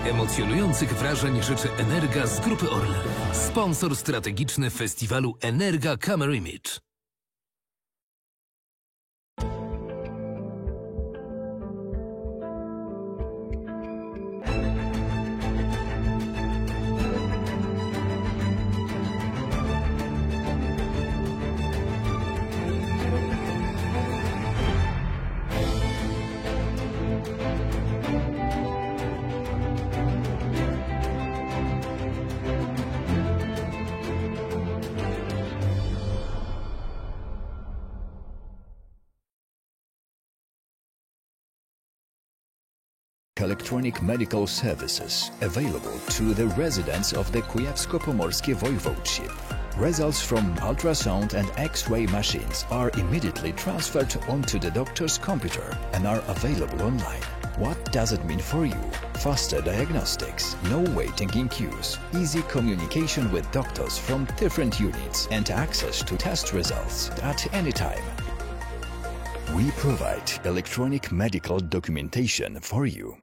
Emocjonujących wrażeń życzy Energa z Grupy Orlen. Sponsor strategiczny festiwalu EnergaCAMERIMAGE. Electronic medical services available to the residents of the Kujawsko-Pomorskie Voivodeship. Results from ultrasound and X-ray machines are immediately transferred onto the doctor's computer and are available online. What does it mean for you? Faster diagnostics, no waiting in queues, easy communication with doctors from different units, and access to test results at any time. We provide electronic medical documentation for you.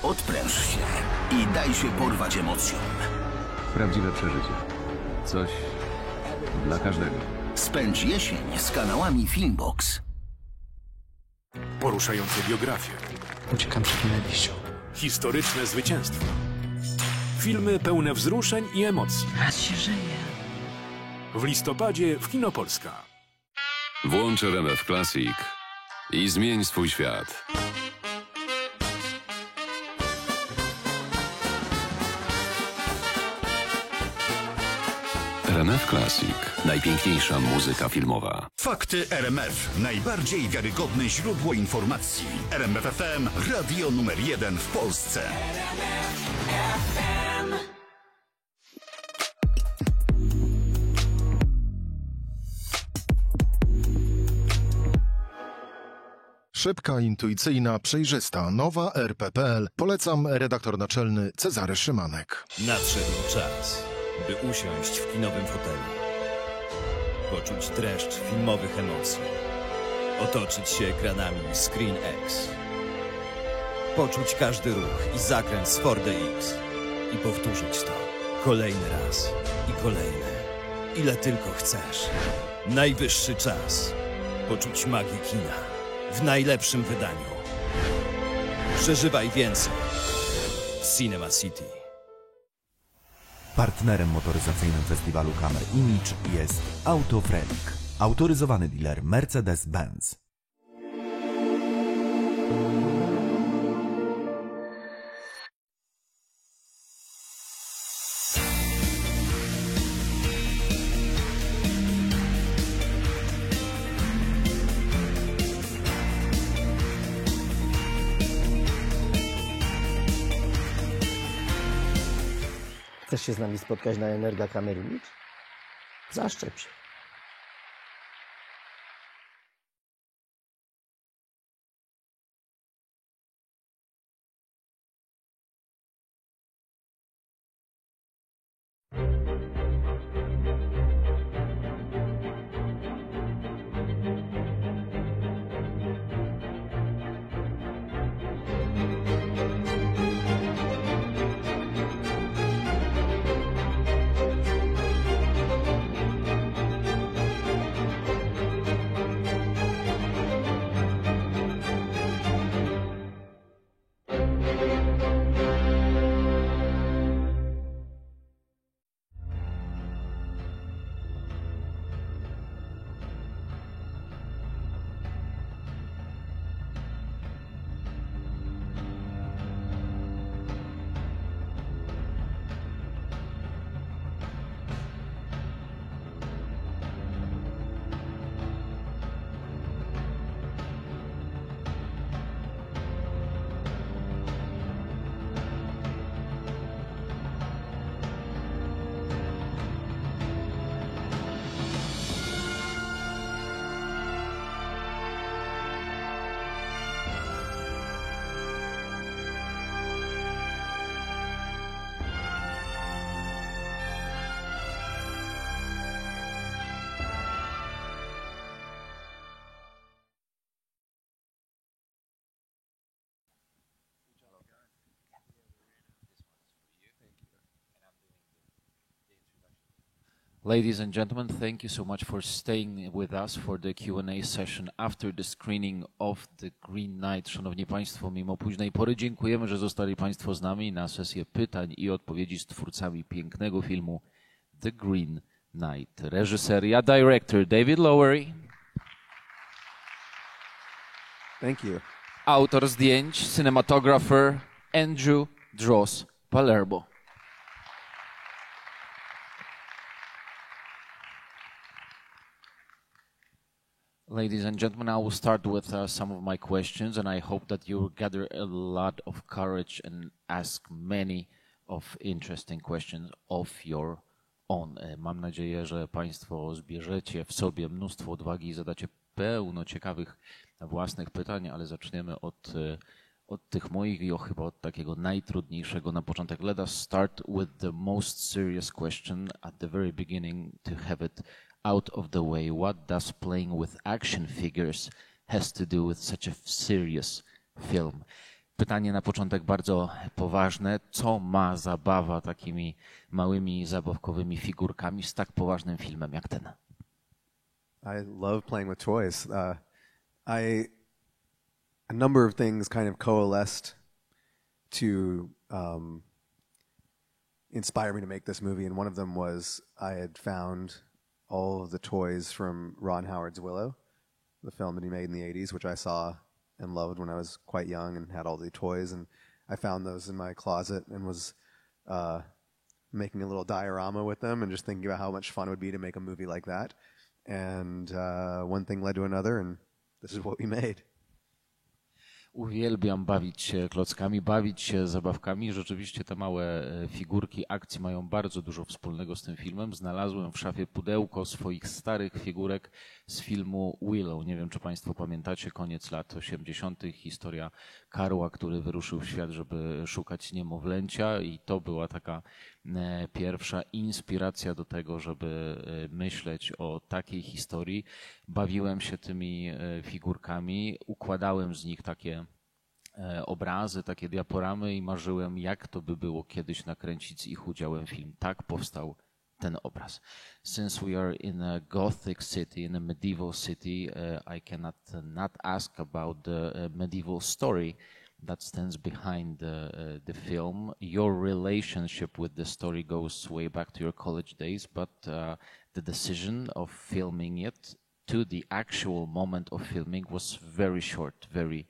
Odpręż się i daj się porwać emocjom. Prawdziwe przeżycie. Coś dla każdego. Spędź jesień z kanałami Filmbox. Poruszające biografie, Uciekam przed nienawiścią. Historyczne zwycięstwo. Filmy pełne wzruszeń i emocji. Raz się żyje. W listopadzie w Kino Polska. Włącz RMF Classic i zmień swój świat. RMF Classic. Najpiękniejsza muzyka filmowa. Fakty RMF. Najbardziej wiarygodne źródło informacji. RMF FM. Radio numer 1 w Polsce. Szybka, intuicyjna, przejrzysta, nowa RP.pl. Polecam redaktor naczelny Cezary Szymanek. Nadszedł czas, by usiąść w kinowym fotelu. Poczuć dreszcz filmowych emocji. Otoczyć się ekranami ScreenX. Poczuć każdy ruch i zakręt z 4DX. I powtórzyć to kolejny raz i kolejny. Ile tylko chcesz. Najwyższy czas poczuć magię kina. W najlepszym wydaniu. Przeżywaj więcej w Cinema City. Partnerem motoryzacyjnym festiwalu CAMERIMAGE jest autorem, autoryzowany dealer Mercedes-Benz. Chcesz się z nami spotkać na EnergaCAMERIMAGE? Zaszczep się. Ladies and gentlemen, thank you so much for staying with us for the Q&A session after the screening of The Green Knight. Szanowni Państwo, mimo późnej pory dziękujemy, że zostali Państwo z nami na sesję pytań i odpowiedzi z twórcami pięknego filmu The Green Knight. Reżyseria, director Davidem Lowery. Thank you. Autor zdjęć, cinematographer Andrew Droz Palermo. Ladies and gentlemen, I will start with some of my questions, and I hope that you gather a lot of courage and ask many of interesting questions of your own. Mam nadzieję, że Państwo zbierzecie w sobie mnóstwo odwagi i zadacie pełno ciekawych własnych pytań, ale zaczniemy od tych moich i chyba od takiego najtrudniejszego na początek. Let us start with the most serious question at the very beginning to have it out of the way. What does playing with action figures has to do with such a serious film? Pytanie na początek bardzo poważne. Co ma zabawa takimi małymi, zabawkowymi figurkami z tak poważnym filmem jak ten? I love playing with toys. a number of things kind of coalesced to inspire me to make this movie, and one of them was I had found all of the toys from Ron Howard's Willow, the film that he made in the 80s, which I saw and loved when I was quite young and had all the toys, and I found those in my closet and was making a little diorama with them and just thinking about how much fun it would be to make a movie like that. And one thing led to another, and this is what we made. Uwielbiam bawić się klockami, bawić się zabawkami. Rzeczywiście te małe figurki akcji mają bardzo dużo wspólnego z tym filmem. Znalazłem w szafie pudełko swoich starych figurek z filmu Willow. Nie wiem, czy Państwo pamiętacie, koniec lat 80. Historia karła, który wyruszył w świat, żeby szukać niemowlęcia, i to była taka pierwsza inspiracja do tego, żeby myśleć o takiej historii. Bawiłem się tymi figurkami, układałem z nich takie obrazy, takie diaporamy i marzyłem, jak to by było kiedyś nakręcić z ich udziałem film. Tak powstał ten obraz. Since we are in a Gothic city, in a medieval city, I cannot not ask about the medieval story that stands behind the film. Your relationship with the story goes way back to your college days, but the decision of filming it to the actual moment of filming was very short, very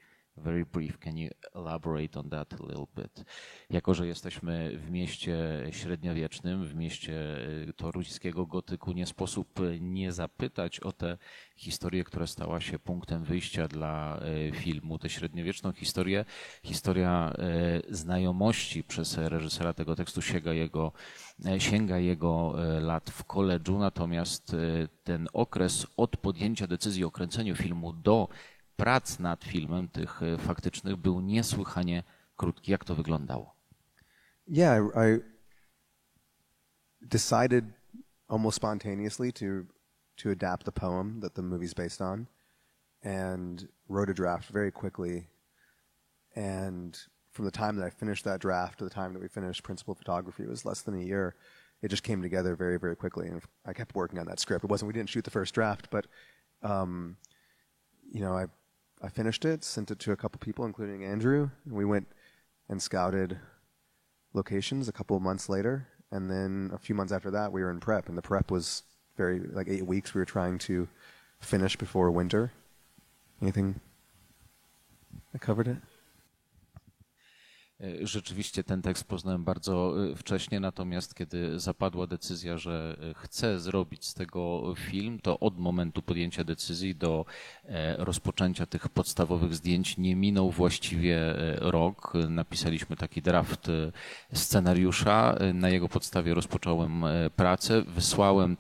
brief. Can you elaborate on that a little bit? Jako że jesteśmy w mieście średniowiecznym, w mieście toruńskiego gotyku, nie sposób nie zapytać o tę historię, która stała się punktem wyjścia dla filmu. Tę średniowieczną historię, historia znajomości przez reżysera tego tekstu sięga jego lat w koledżu, natomiast ten okres od podjęcia decyzji o kręceniu filmu do prac nad filmem, tych faktycznych, był niesłychanie krótki. Jak to wyglądało? Yeah, I decided almost spontaneously to adapt the poem that the movie's based on, and wrote a draft very quickly. And from the time that I finished that draft to the time that we finished principal photography, it was less than a year. It just came together very, very quickly, and I kept working on that script. We didn't shoot the first draft, but you know, I finished it, sent it to a couple people, including Andrew, and we went and scouted locations a couple of months later, and then a few months after that we were in prep, and the prep was like 8 weeks. We were trying to finish before winter. Anything? I covered it? Rzeczywiście ten tekst poznałem bardzo wcześnie, natomiast kiedy zapadła decyzja, że chcę zrobić z tego film, to od momentu podjęcia decyzji do rozpoczęcia tych podstawowych zdjęć nie minął właściwie rok. Napisaliśmy taki draft scenariusza, na jego podstawie rozpocząłem pracę, wysłałem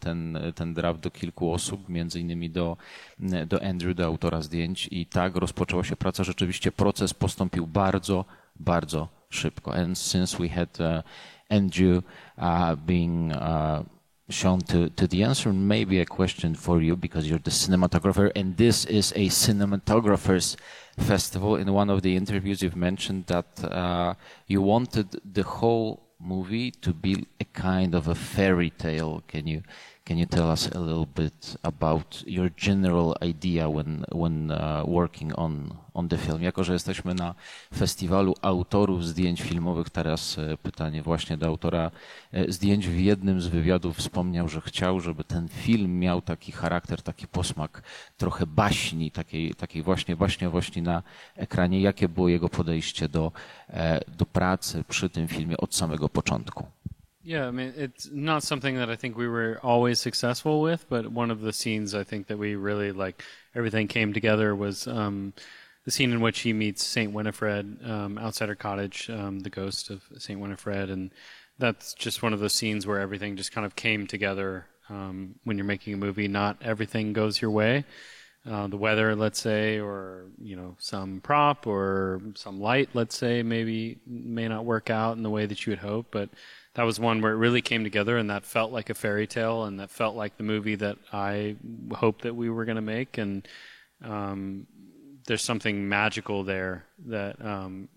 ten draft do kilku osób, między innymi do Andrew, do autora zdjęć, i tak rozpoczęła się praca. Rzeczywiście proces postąpił bardzo szybko. And since we had Andrew being shown to the answer, maybe a question for you, because you're the cinematographer, and this is a cinematographer's festival. In one of the interviews you've mentioned that you wanted the whole movie to be a kind of a fairy tale. Can you tell us a little bit about your general idea when working on the film? Jako że jesteśmy na festiwalu autorów zdjęć filmowych, teraz pytanie właśnie do autora zdjęć. W jednym z wywiadów wspomniał, że chciał, żeby ten film miał taki charakter, taki posmak trochę baśni, takiej właśnie baśniowości na ekranie. Jakie było jego podejście do pracy przy tym filmie od samego początku? Yeah, I mean, it's not something that I think we were always successful with, but one of the scenes I think that we really, like, everything came together was the scene in which he meets St. Winifred outside her cottage, the ghost of St. Winifred, and that's just one of those scenes where everything just kind of came together. When you're making a movie, not everything goes your way. The weather, let's say, or, you know, some prop or some light, let's say, may not work out in the way that you would hope, but that was one where it really came together, and that felt like a fairy tale, and that felt like the movie that I hoped that we were going to make. And there's something magical there that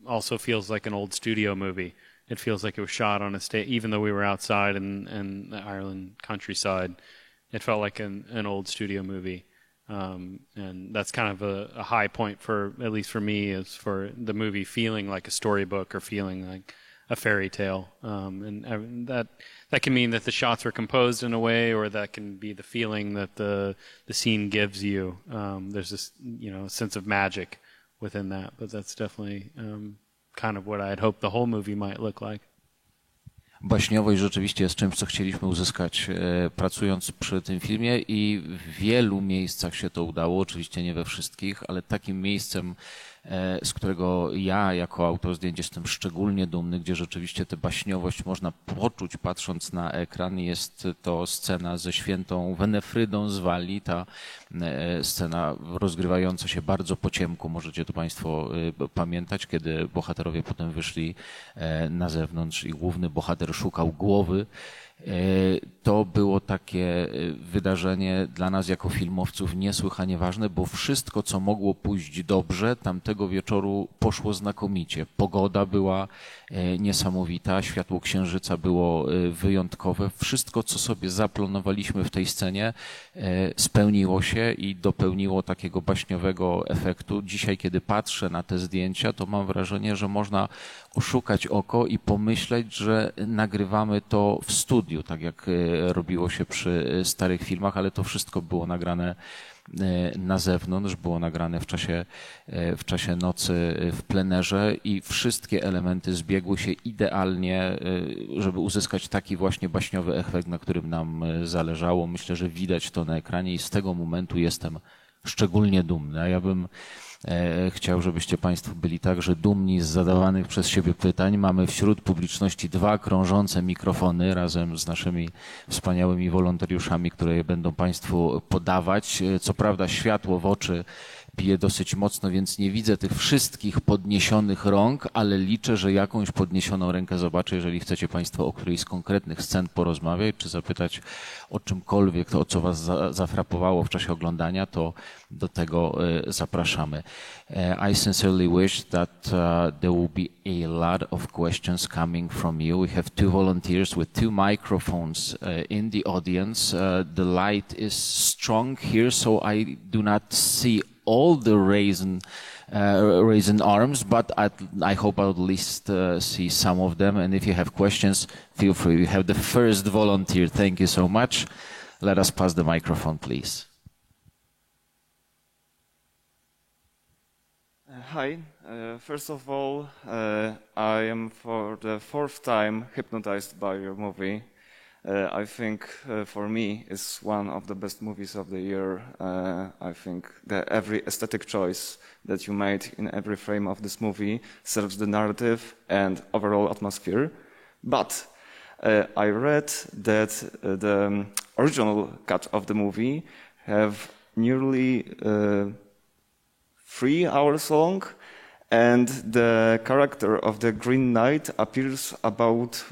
also feels like an old studio movie. It feels like it was shot on a stage, even though we were outside in the Ireland countryside. It felt like an old studio movie. And that's kind of a high point for, at least for me, is for the movie feeling like a storybook or feeling like a fairy tale. And that can mean that the shots were composed in a way, or that can be the feeling that the scene gives you. There's this, sense of magic within that, but that's definitely kind of what I'd hoped the whole movie might look like. Baśniowość rzeczywiście jest czymś, co chcieliśmy uzyskać pracując przy tym filmie i w wielu miejscach się to udało, oczywiście nie we wszystkich, ale takim miejscem, z którego ja jako autor zdjęć jestem szczególnie dumny, gdzie rzeczywiście tę baśniowość można poczuć patrząc na ekran, jest to scena ze świętą Wenefrydą z Walii, ta scena rozgrywająca się bardzo po ciemku, możecie to Państwo pamiętać, kiedy bohaterowie potem wyszli na zewnątrz i główny bohater szukał głowy. To było takie wydarzenie dla nas jako filmowców niesłychanie ważne, bo wszystko, co mogło pójść dobrze, tamtego wieczoru poszło znakomicie. Pogoda była niesamowita, światło księżyca było wyjątkowe. Wszystko, co sobie zaplanowaliśmy w tej scenie, spełniło się i dopełniło takiego baśniowego efektu. Dzisiaj, kiedy patrzę na te zdjęcia, to mam wrażenie, że można oszukać oko i pomyśleć, że nagrywamy to w studiu, tak jak robiło się przy starych filmach, ale to wszystko było nagrane na zewnątrz, było nagrane w czasie nocy w plenerze i wszystkie elementy zbiegły się idealnie, żeby uzyskać taki właśnie baśniowy efekt, na którym nam zależało. Myślę, że widać to na ekranie i z tego momentu jestem szczególnie dumny. A ja bym chciał, żebyście Państwo byli także dumni z zadawanych przez siebie pytań. Mamy wśród publiczności 2 krążące mikrofony razem z naszymi wspaniałymi wolontariuszami, które je będą Państwu podawać. Co prawda światło w oczy bije dosyć mocno, więc nie widzę tych wszystkich podniesionych rąk, ale liczę, że jakąś podniesioną rękę zobaczę. Jeżeli chcecie Państwo o którejś z konkretnych scen porozmawiać, czy zapytać o czymkolwiek, to o co Was zafrapowało w czasie oglądania, to do tego zapraszamy. I sincerely wish that there will be a lot of questions coming from you. We have 2 volunteers with 2 microphones in the audience. The light is strong here, so I do not see all the raising arms, but I hope I'll at least see some of them. And if you have questions, feel free. We have the first volunteer. Thank you so much. Let us pass the microphone, please. Hi. First of all, I am for the 4th time hypnotized by your movie. I think for me it's one of the best movies of the year. I think that every aesthetic choice that you made in every frame of this movie serves the narrative and overall atmosphere. But I read that the original cut of the movie have nearly 3 hours long, and the character of the Green Knight appears about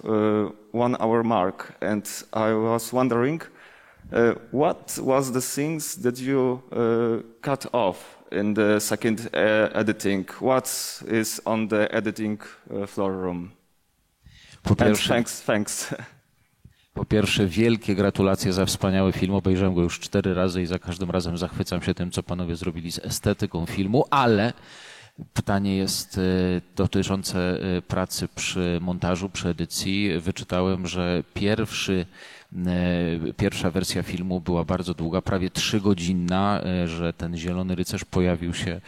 1 hour mark. And I was wondering, what was the things that you cut off in the second editing? What is on the editing floor room? Thanks. Po pierwsze, wielkie gratulacje za wspaniały film. Obejrzałem go już 4 razy i za każdym razem zachwycam się tym, co panowie zrobili z estetyką filmu, ale pytanie jest dotyczące pracy przy montażu, przy edycji. Wyczytałem, że pierwsza wersja filmu była bardzo długa, prawie 3-godzinna, że ten Zielony Rycerz pojawił się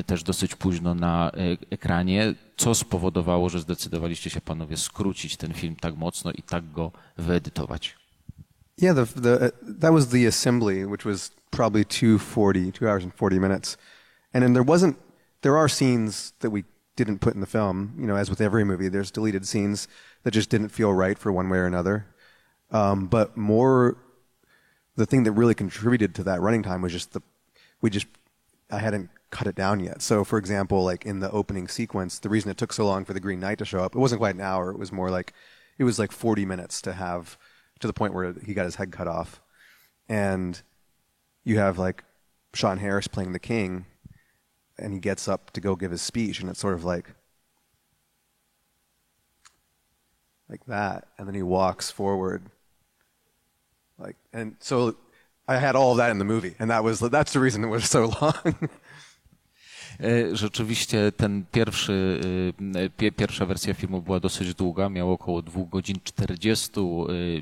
też dosyć późno na ekranie. Co spowodowało, że zdecydowaliście się panowie skrócić ten film tak mocno i tak go wyedytować? Yeah, that was the assembly, which was probably 2 hours and 40 minutes. And then there are scenes that we didn't put in the film. You know, as with every movie, there's deleted scenes that just didn't feel right for one way or another. But the thing that really contributed to that running time was I hadn't cut it down yet. So, for example, like in the opening sequence, the reason it took so long for the Green Knight to show up, it wasn't quite an hour. It was more like, 40 minutes to the point where he got his head cut off. And you have like Sean Harris playing the king, and he gets up to go give his speech, and it's sort of like that, and then he walks forward, and so I had all of that in the movie, and that's the reason it was so long. Rzeczywiście pierwsza wersja filmu była dosyć długa, miała około 2 godzin 40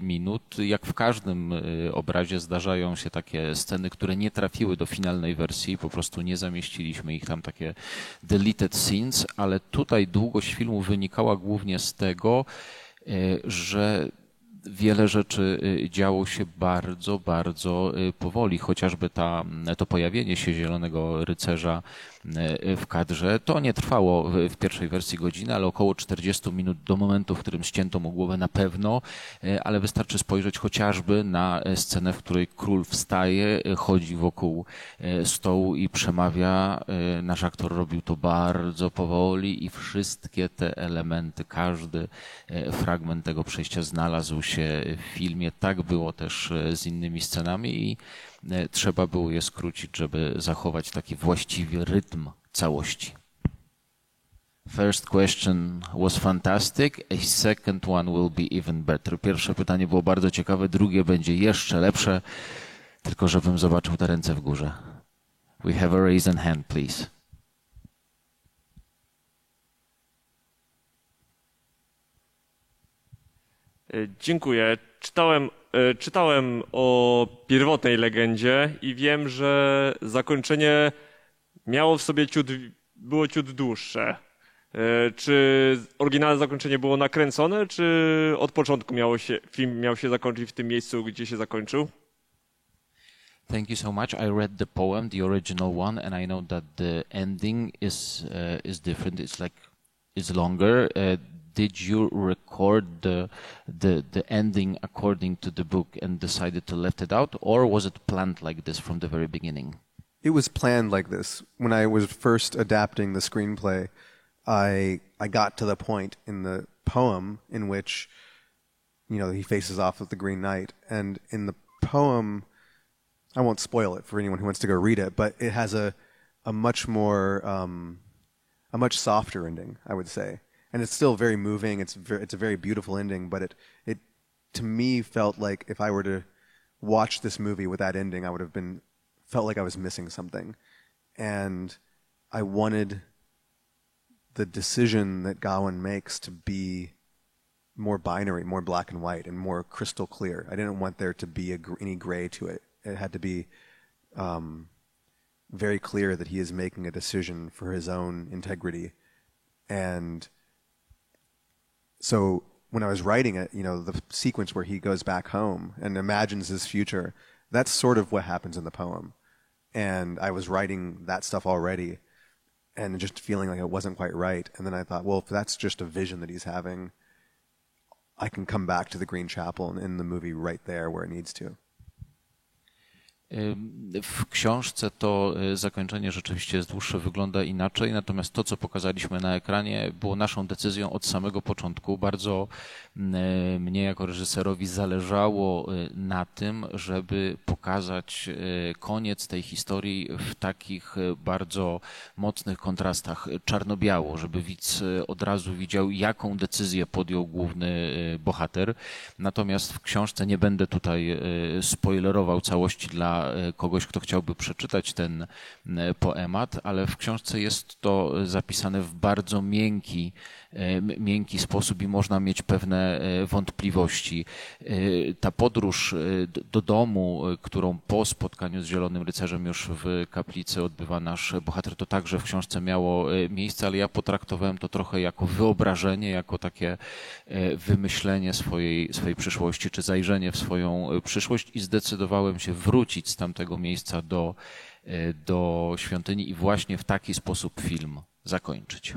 minut. Jak w każdym obrazie zdarzają się takie sceny, które nie trafiły do finalnej wersji, po prostu nie zamieściliśmy ich tam, takie deleted scenes, ale tutaj długość filmu wynikała głównie z tego, że wiele rzeczy działo się bardzo, bardzo powoli. Chociażby to pojawienie się Zielonego rycerza w kadrze, to nie trwało w pierwszej wersji godziny, ale około 40 minut do momentu, w którym ścięto mu głowę na pewno, ale wystarczy spojrzeć chociażby na scenę, w której król wstaje, chodzi wokół stołu i przemawia. Nasz aktor robił to bardzo powoli i wszystkie te elementy, każdy fragment tego przejścia znalazł się w filmie. Tak było też z innymi scenami i trzeba było je skrócić, żeby zachować taki właściwy rytm całości. First question was fantastic, a second one will be even better. Pierwsze pytanie było bardzo ciekawe, drugie będzie jeszcze lepsze, tylko żebym zobaczył te ręce w górze. We have a raised hand, please. Dziękuję. Czytałem o pierwotnej legendzie i wiem, że zakończenie miało w sobie było ciut dłuższe. Czy oryginalne zakończenie było nakręcone, czy od początku film miał się zakończyć w tym miejscu, gdzie się zakończył? Thank you so much. I read the poem, the original one, and I know that the ending is different. It's longer. Did you record the ending according to the book and decided to left it out, or was it planned like this from the very beginning? It was planned like this. When I was first adapting the screenplay, I got to the point in the poem in which, he faces off with the Green Knight, and in the poem, I won't spoil it for anyone who wants to go read it, but it has a much more a much softer ending, I would say. And it's still very moving. It's a very beautiful ending, but it to me felt like if I were to watch this movie with that ending, I would have felt like I was missing something. And I wanted the decision that Gawain makes to be more binary, more black and white, and more crystal clear. I didn't want there to be any gray to it. It had to be very clear that he is making a decision for his own integrity. And so when I was writing it, the sequence where he goes back home and imagines his future, that's sort of what happens in the poem. And I was writing that stuff already and just feeling like it wasn't quite right. And then I thought, well, if that's just a vision that he's having, I can come back to the Green Chapel and end the movie right there where it needs to. W książce to zakończenie rzeczywiście jest dłuższe, wygląda inaczej, natomiast to, co pokazaliśmy na ekranie, było naszą decyzją od samego początku. Bardzo mnie jako reżyserowi zależało na tym, żeby pokazać koniec tej historii w takich bardzo mocnych kontrastach, czarno-biało, żeby widz od razu widział, jaką decyzję podjął główny bohater. Natomiast w książce nie będę tutaj spoilerował całości dla kogoś, kto chciałby przeczytać ten poemat, ale w książce jest to zapisane w bardzo miękki sposób i można mieć pewne wątpliwości. Ta podróż do domu, którą po spotkaniu z Zielonym Rycerzem już w kaplicy odbywa nasz bohater, to także w książce miało miejsce, ale ja potraktowałem to trochę jako wyobrażenie, jako takie wymyślenie swojej przyszłości, czy zajrzenie w swoją przyszłość i zdecydowałem się wrócić z tamtego miejsca do świątyni i właśnie w taki sposób film zakończyć.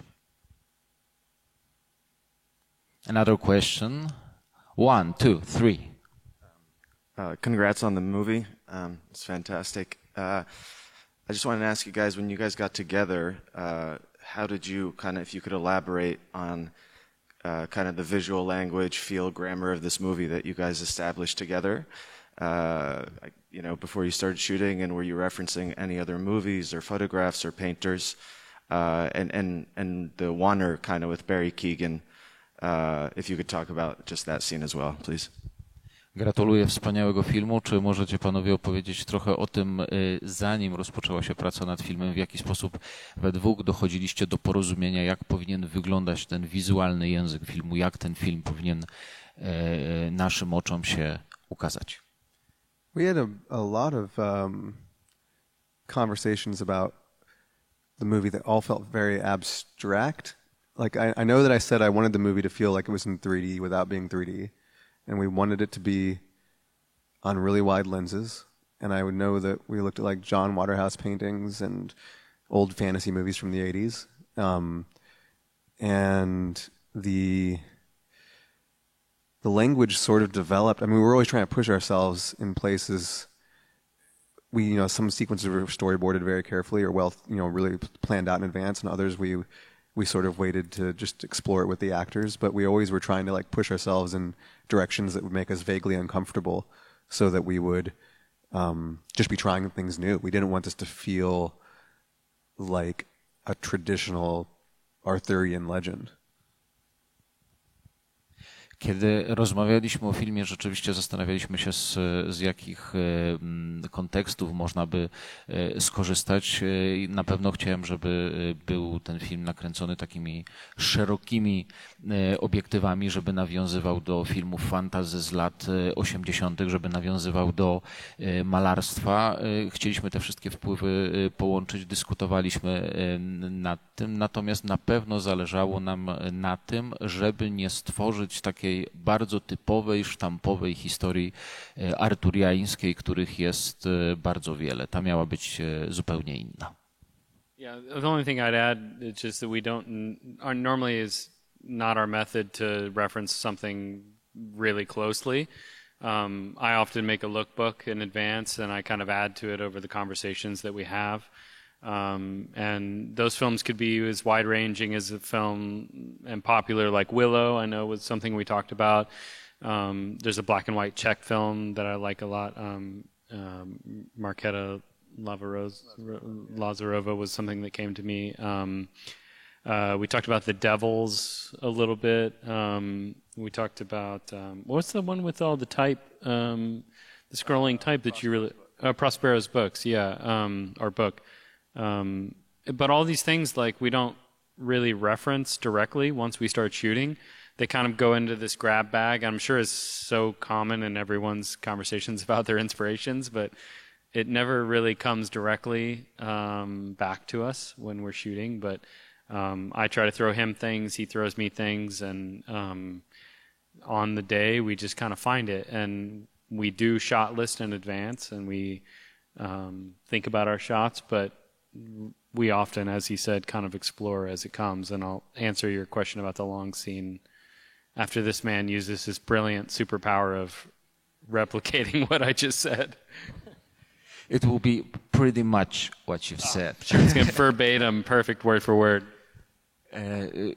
Another question. 1, 2, 3. Congrats on the movie. It's fantastic. I just wanted to ask you guys, when you guys got together, how did you if you could elaborate on kind of the visual language, feel, grammar of this movie that you guys established together, before you started shooting, and were you referencing any other movies or photographs or painters, and the Warner kind of with Barry Keoghan, if you could talk about just that scene as well, please. Gratuluję wspaniałego filmu. Czy możecie panowie opowiedzieć trochę o tym, zanim rozpoczęła się praca nad filmem, w jaki sposób we dwóch dochodziliście do porozumienia, jak powinien wyglądać ten wizualny język filmu, jak ten film powinien naszym oczom się ukazać? We had a lot of conversations about the movie that all felt very abstract. Like I know that I said I wanted the movie to feel like it was in 3D without being 3D. And we wanted it to be on really wide lenses. And I would know that we looked at like John Waterhouse paintings and old fantasy movies from the 80s. And the language sort of developed. I mean, we were always trying to push ourselves in places. Some sequences were storyboarded very carefully or really planned out in advance, and others we sort of waited to just explore it with the actors, but we always were trying to like push ourselves in directions that would make us vaguely uncomfortable so that we would just be trying things new. We didn't want this to feel like a traditional Arthurian legend. Kiedy rozmawialiśmy o filmie, rzeczywiście zastanawialiśmy się, z jakich kontekstów można by skorzystać. Na pewno chciałem, żeby był ten film nakręcony takimi szerokimi obiektywami, żeby nawiązywał do filmów fantasy z lat 80., żeby nawiązywał do malarstwa. Chcieliśmy te wszystkie wpływy połączyć, dyskutowaliśmy nad tym, natomiast na pewno zależało nam na tym, żeby nie stworzyć takiej bardzo typowej, sztampowej historii arturiańskiej, których jest bardzo wiele. Ta miała być zupełnie inna. Yeah, the only thing I'd add is just that normally is not our method to reference something really closely. I often make a lookbook in advance and I kind of add to it over the conversations that we have. And those films could be as wide-ranging as a film and popular like Willow, I know was something we talked about. There's a black and white Czech film that I like a lot. Markéta Lazarova was something that came to me. We talked about The Devils a little bit. We talked about, what's the one with all the type, the scrolling type that you really, Prospero's books, yeah, or book. But all these things, like, we don't really reference directly once we start shooting. They kind of go into this grab bag. I'm sure it's so common in everyone's conversations about their inspirations, but it never really comes directly back to us when we're shooting. But I try to throw him things, he throws me things, and on the day we just kind of find it. And we do shot list in advance, and we think about our shots, but we often, as he said, kind of explore as it comes. And I'll answer your question about the long scene after this man uses his brilliant superpower of replicating what I just said. It will be pretty much what you've said. Sure, it's going to verbatim, perfect word for word.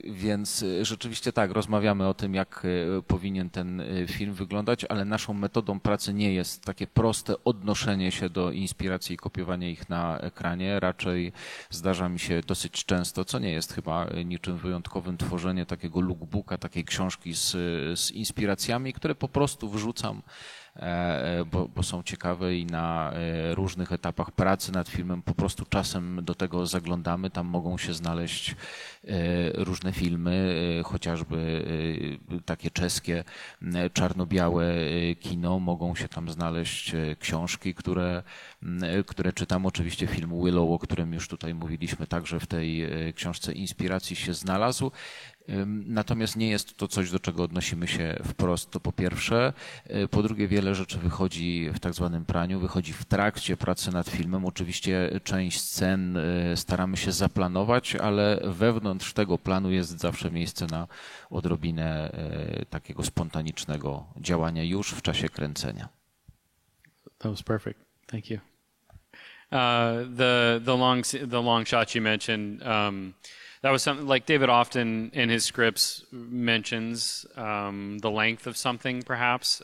Więc rzeczywiście tak, rozmawiamy o tym, jak powinien ten film wyglądać, ale naszą metodą pracy nie jest takie proste odnoszenie się do inspiracji i kopiowanie ich na ekranie. Raczej zdarza mi się dosyć często, co nie jest chyba niczym wyjątkowym, tworzenie takiego lookbooka, takiej książki z inspiracjami, które po prostu wrzucam, bo są ciekawe i na różnych etapach pracy nad filmem po prostu czasem do tego zaglądamy. Tam mogą się znaleźć różne filmy, chociażby takie czeskie, czarno-białe kino. Mogą się tam znaleźć książki, które czytam. Oczywiście film Willow, o którym już tutaj mówiliśmy, także w tej książce inspiracji się znalazł. Natomiast nie jest to coś, do czego odnosimy się wprost, to po pierwsze. Po drugie, wiele rzeczy wychodzi w tak zwanym praniu, wychodzi w trakcie pracy nad filmem. Oczywiście część scen staramy się zaplanować, ale wewnątrz tego planu jest zawsze miejsce na odrobinę takiego spontanicznego działania już w czasie kręcenia. That was perfect. Thank you. The long shot you mentioned, that was something like David often in his scripts mentions the length of something, perhaps.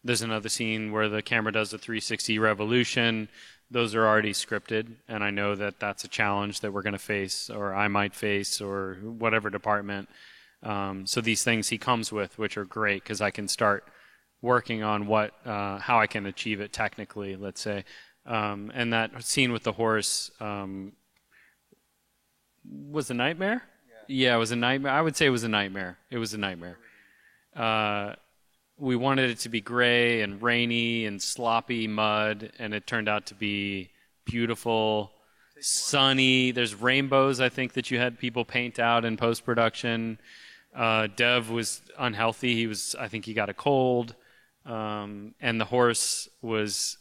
There's another scene where the camera does a 360 revolution. Those are already scripted, and I know that that's a challenge that we're going to face, or I might face, or whatever department. So these things he comes with, which are great, because I can start working on how I can achieve it technically, let's say. And that scene with the horse was a nightmare. Yeah, it was a nightmare. I would say it was a nightmare. It was a nightmare. We wanted it to be gray and rainy and sloppy mud, and it turned out to be beautiful, sunny. There's rainbows, I think, that you had people paint out in post-production. Dev was unhealthy. I think he got a cold. And the horse was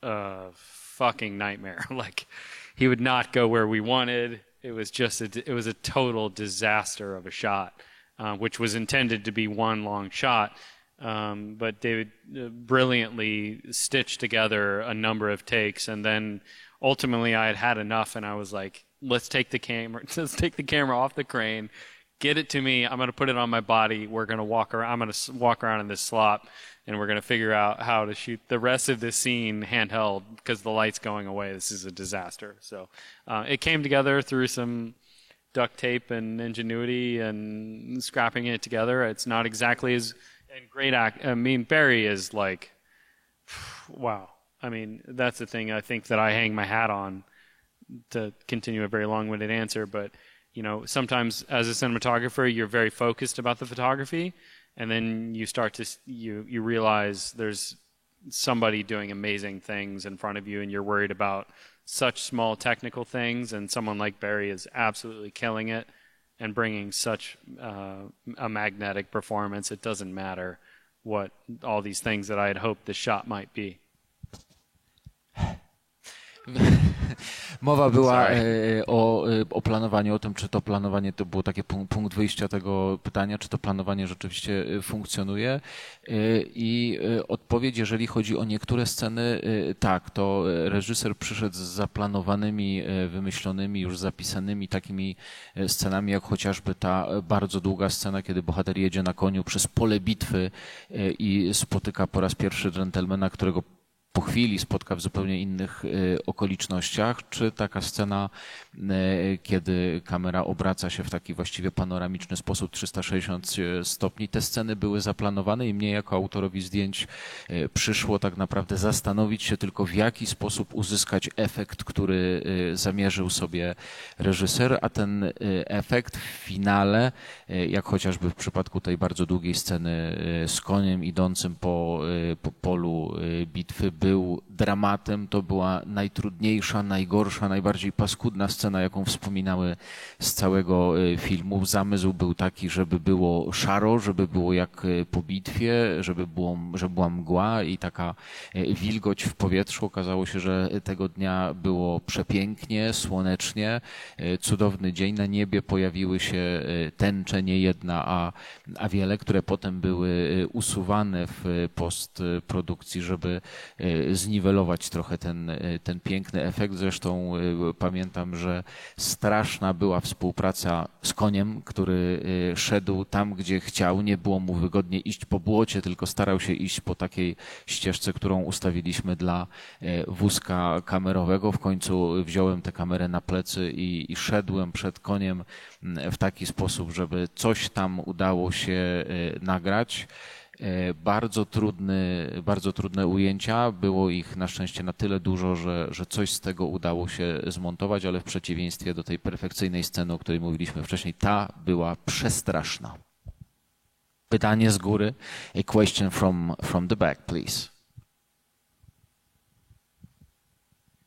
a fucking nightmare. Like, he would not go where we wanted. It was just it was a total disaster of a shot, which was intended to be one long shot. But David brilliantly stitched together a number of takes, and then ultimately I had enough, and I was like, let's take the camera off the crane, get it to me. I'm going to put it on my body. We're going to walk around. I'm going to walk around in this slop, and we're going to figure out how to shoot the rest of this scene handheld because the light's going away. This is a disaster. So it came together through some duct tape and ingenuity and scrapping it together. It's not exactly as great I mean, Barry is like, wow. I mean, that's the thing I think that I hang my hat on, to continue a very long-winded answer. But, you know, sometimes as a cinematographer, you're very focused about the photography, and then you start to, you realize there's somebody doing amazing things in front of you, and you're worried about such small technical things, and someone like Barry is absolutely killing it and bringing such a magnetic performance. It doesn't matter what all these things that I had hoped the shot might be. Mowa była o planowaniu, o tym, czy to planowanie to było takie punkt wyjścia tego pytania, czy to planowanie rzeczywiście funkcjonuje. I odpowiedź, jeżeli chodzi o niektóre sceny, tak, to reżyser przyszedł z zaplanowanymi, wymyślonymi, już zapisanymi takimi scenami, jak chociażby ta bardzo długa scena, kiedy bohater jedzie na koniu przez pole bitwy i spotyka po raz pierwszy dżentelmena, którego po chwili spotka w zupełnie innych okolicznościach, czy taka scena, kiedy kamera obraca się w taki właściwie panoramiczny sposób 360 stopni. Te sceny były zaplanowane i mnie jako autorowi zdjęć przyszło tak naprawdę zastanowić się tylko, w jaki sposób uzyskać efekt, który zamierzył sobie reżyser, a ten efekt w finale, jak chociażby w przypadku tej bardzo długiej sceny z koniem idącym po polu bitwy, był dramatem. To była najtrudniejsza, najgorsza, najbardziej paskudna scena, jaką wspominały z całego filmu. Zamysł był taki, żeby było szaro, żeby było jak po bitwie, żeby była mgła i taka wilgoć w powietrzu. Okazało się, że tego dnia było przepięknie, słonecznie, cudowny dzień. Na niebie pojawiły się tęcze, nie jedna, a wiele, które potem były usuwane w postprodukcji, żeby zniwelować trochę ten piękny efekt. Zresztą pamiętam, że straszna była współpraca z koniem, który szedł tam, gdzie chciał. Nie było mu wygodnie iść po błocie, tylko starał się iść po takiej ścieżce, którą ustawiliśmy dla wózka kamerowego. W końcu wziąłem tę kamerę na plecy i szedłem przed koniem w taki sposób, żeby coś tam udało się nagrać. Bardzo trudne ujęcia. Było ich na szczęście na tyle dużo, że coś z tego udało się zmontować, ale w przeciwieństwie do tej perfekcyjnej sceny, o której mówiliśmy wcześniej, ta była przestraszna. Pytanie z góry. A question from the back, please.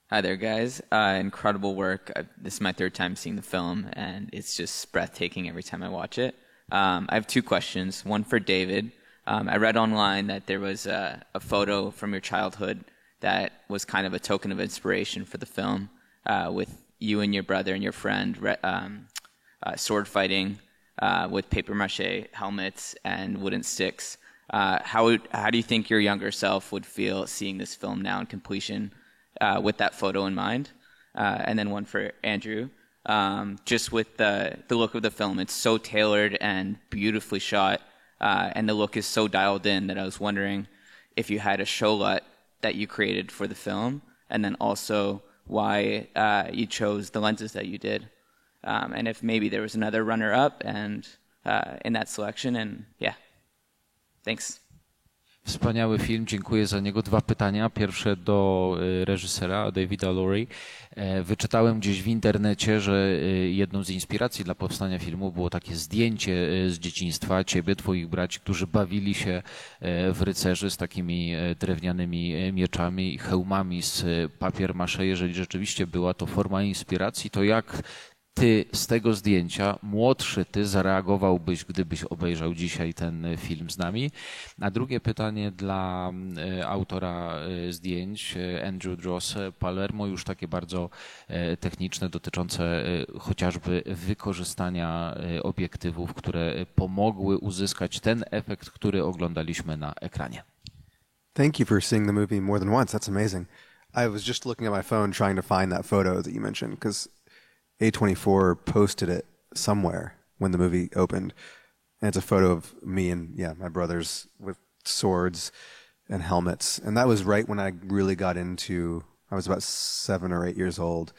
Hi there, guys. Incredible work. This is my third time seeing the film, and it's just breathtaking every time I watch it. I have two questions. One for David. I read online that there was a photo from your childhood that was kind of a token of inspiration for the film, with you and your brother and your friend sword fighting with papier-mâché helmets and wooden sticks. How do you think your younger self would feel seeing this film now in completion with that photo in mind? And then one for Andrew. Just with the look of the film, it's so tailored and beautifully shot. And the look is so dialed in that I was wondering if you had a showlet that you created for the film, and then also why you chose the lenses that you did, and if maybe there was another runner-up and in that selection. And yeah, thanks. Wspaniały film, dziękuję za niego. 2 pytania. Pierwsze do reżysera, Davida Lowery. Wyczytałem gdzieś w internecie, że jedną z inspiracji dla powstania filmu było takie zdjęcie z dzieciństwa ciebie, twoich braci, którzy bawili się w rycerzy z takimi drewnianymi mieczami i hełmami z papier-mâché. Jeżeli rzeczywiście była to forma inspiracji, to jak ty z tego zdjęcia, młodszy ty, zareagowałbyś, gdybyś obejrzał dzisiaj ten film z nami? A drugie pytanie dla autora zdjęć, Andrew Droz Palermo, już takie bardzo techniczne, dotyczące chociażby wykorzystania obiektywów, które pomogły uzyskać ten efekt, który oglądaliśmy na ekranie. Thank you for seeing the movie more than once. That's amazing. I was just looking at my phone trying to find that photo that you mentioned, because A24 posted it somewhere when the movie opened. And it's a photo of me and, my brothers with swords and helmets. And that was right when I really got into, I was about 7 or 8 years old,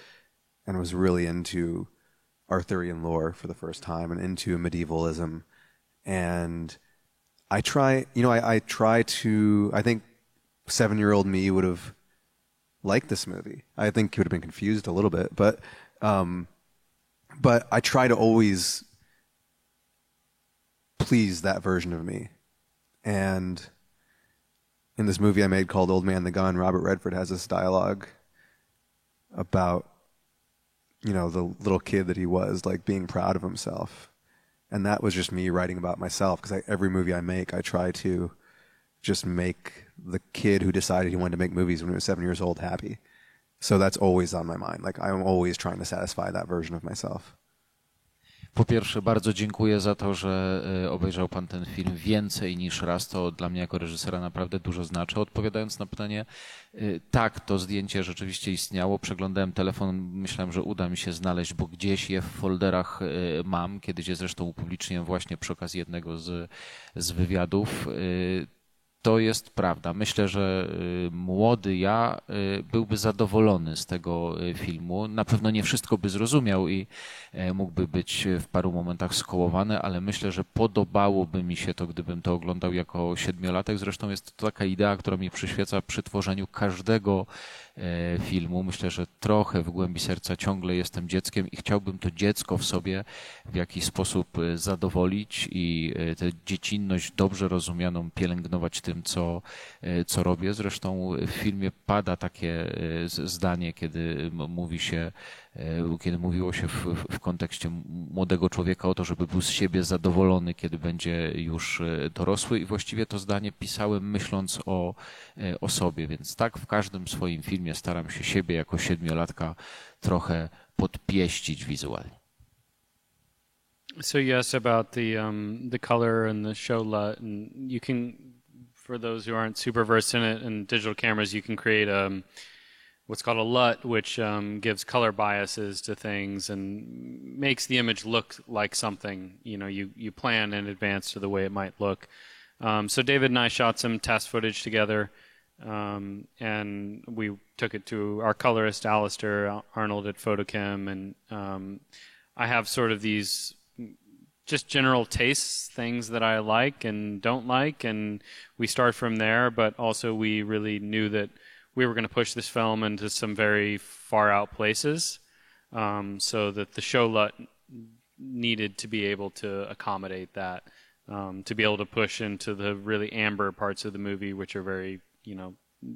and was really into Arthurian lore for the first time and into medievalism. And I try to, I think 7-year-old me would have liked this movie. I think he would have been confused a little bit, but I try to always please that version of me. And in this movie I made called Old Man the Gun, Robert Redford has this dialogue about, the little kid that he was, like being proud of himself. And that was just me writing about myself, because every movie I make, I try to just make the kid who decided he wanted to make movies when he was 7 years old happy. So that's always on my mind. Like, I'm always trying to satisfy that version of myself. Po pierwsze, bardzo dziękuję za to, że obejrzał pan ten film więcej niż raz. To dla mnie jako reżysera naprawdę dużo znaczy. Odpowiadając na pytanie, tak, to zdjęcie rzeczywiście istniało. Przeglądałem telefon, myślałem, że uda mi się znaleźć, bo gdzieś je w folderach mam. Kiedyś je zresztą upubliczniłem właśnie przy okazji jednego z wywiadów. To jest prawda. Myślę, że młody ja byłby zadowolony z tego filmu. Na pewno nie wszystko by zrozumiał i mógłby być w paru momentach skołowany, ale myślę, że podobałoby mi się to, gdybym to oglądał jako 7-latek. Zresztą jest to taka idea, która mi przyświeca przy tworzeniu każdego filmu. Myślę, że trochę w głębi serca ciągle jestem dzieckiem i chciałbym to dziecko w sobie w jakiś sposób zadowolić i tę dziecinność dobrze rozumianą pielęgnować tym, co robię. Zresztą w filmie pada takie zdanie, kiedy mówiło się w kontekście młodego człowieka o to, żeby był z siebie zadowolony, kiedy będzie już dorosły, i właściwie to zdanie pisałem myśląc o sobie, więc tak w każdym swoim filmie staram się siebie jako 7-latka trochę podpieścić wizualnie. So you asked about the color and the show LUT, and you can, for those who aren't super versed in it in digital cameras, you can create what's called a LUT, which gives color biases to things and makes the image look like something. You plan in advance to the way it might look. So David and I shot some test footage together, and we took it to our colorist, Alistair Arnold at Photochem, and I have sort of these just general tastes, things that I like and don't like, and we start from there, but also we really knew that we were going to push this film into some very far out places, so that the show LUT needed to be able to accommodate that, to be able to push into the really amber parts of the movie, which are very,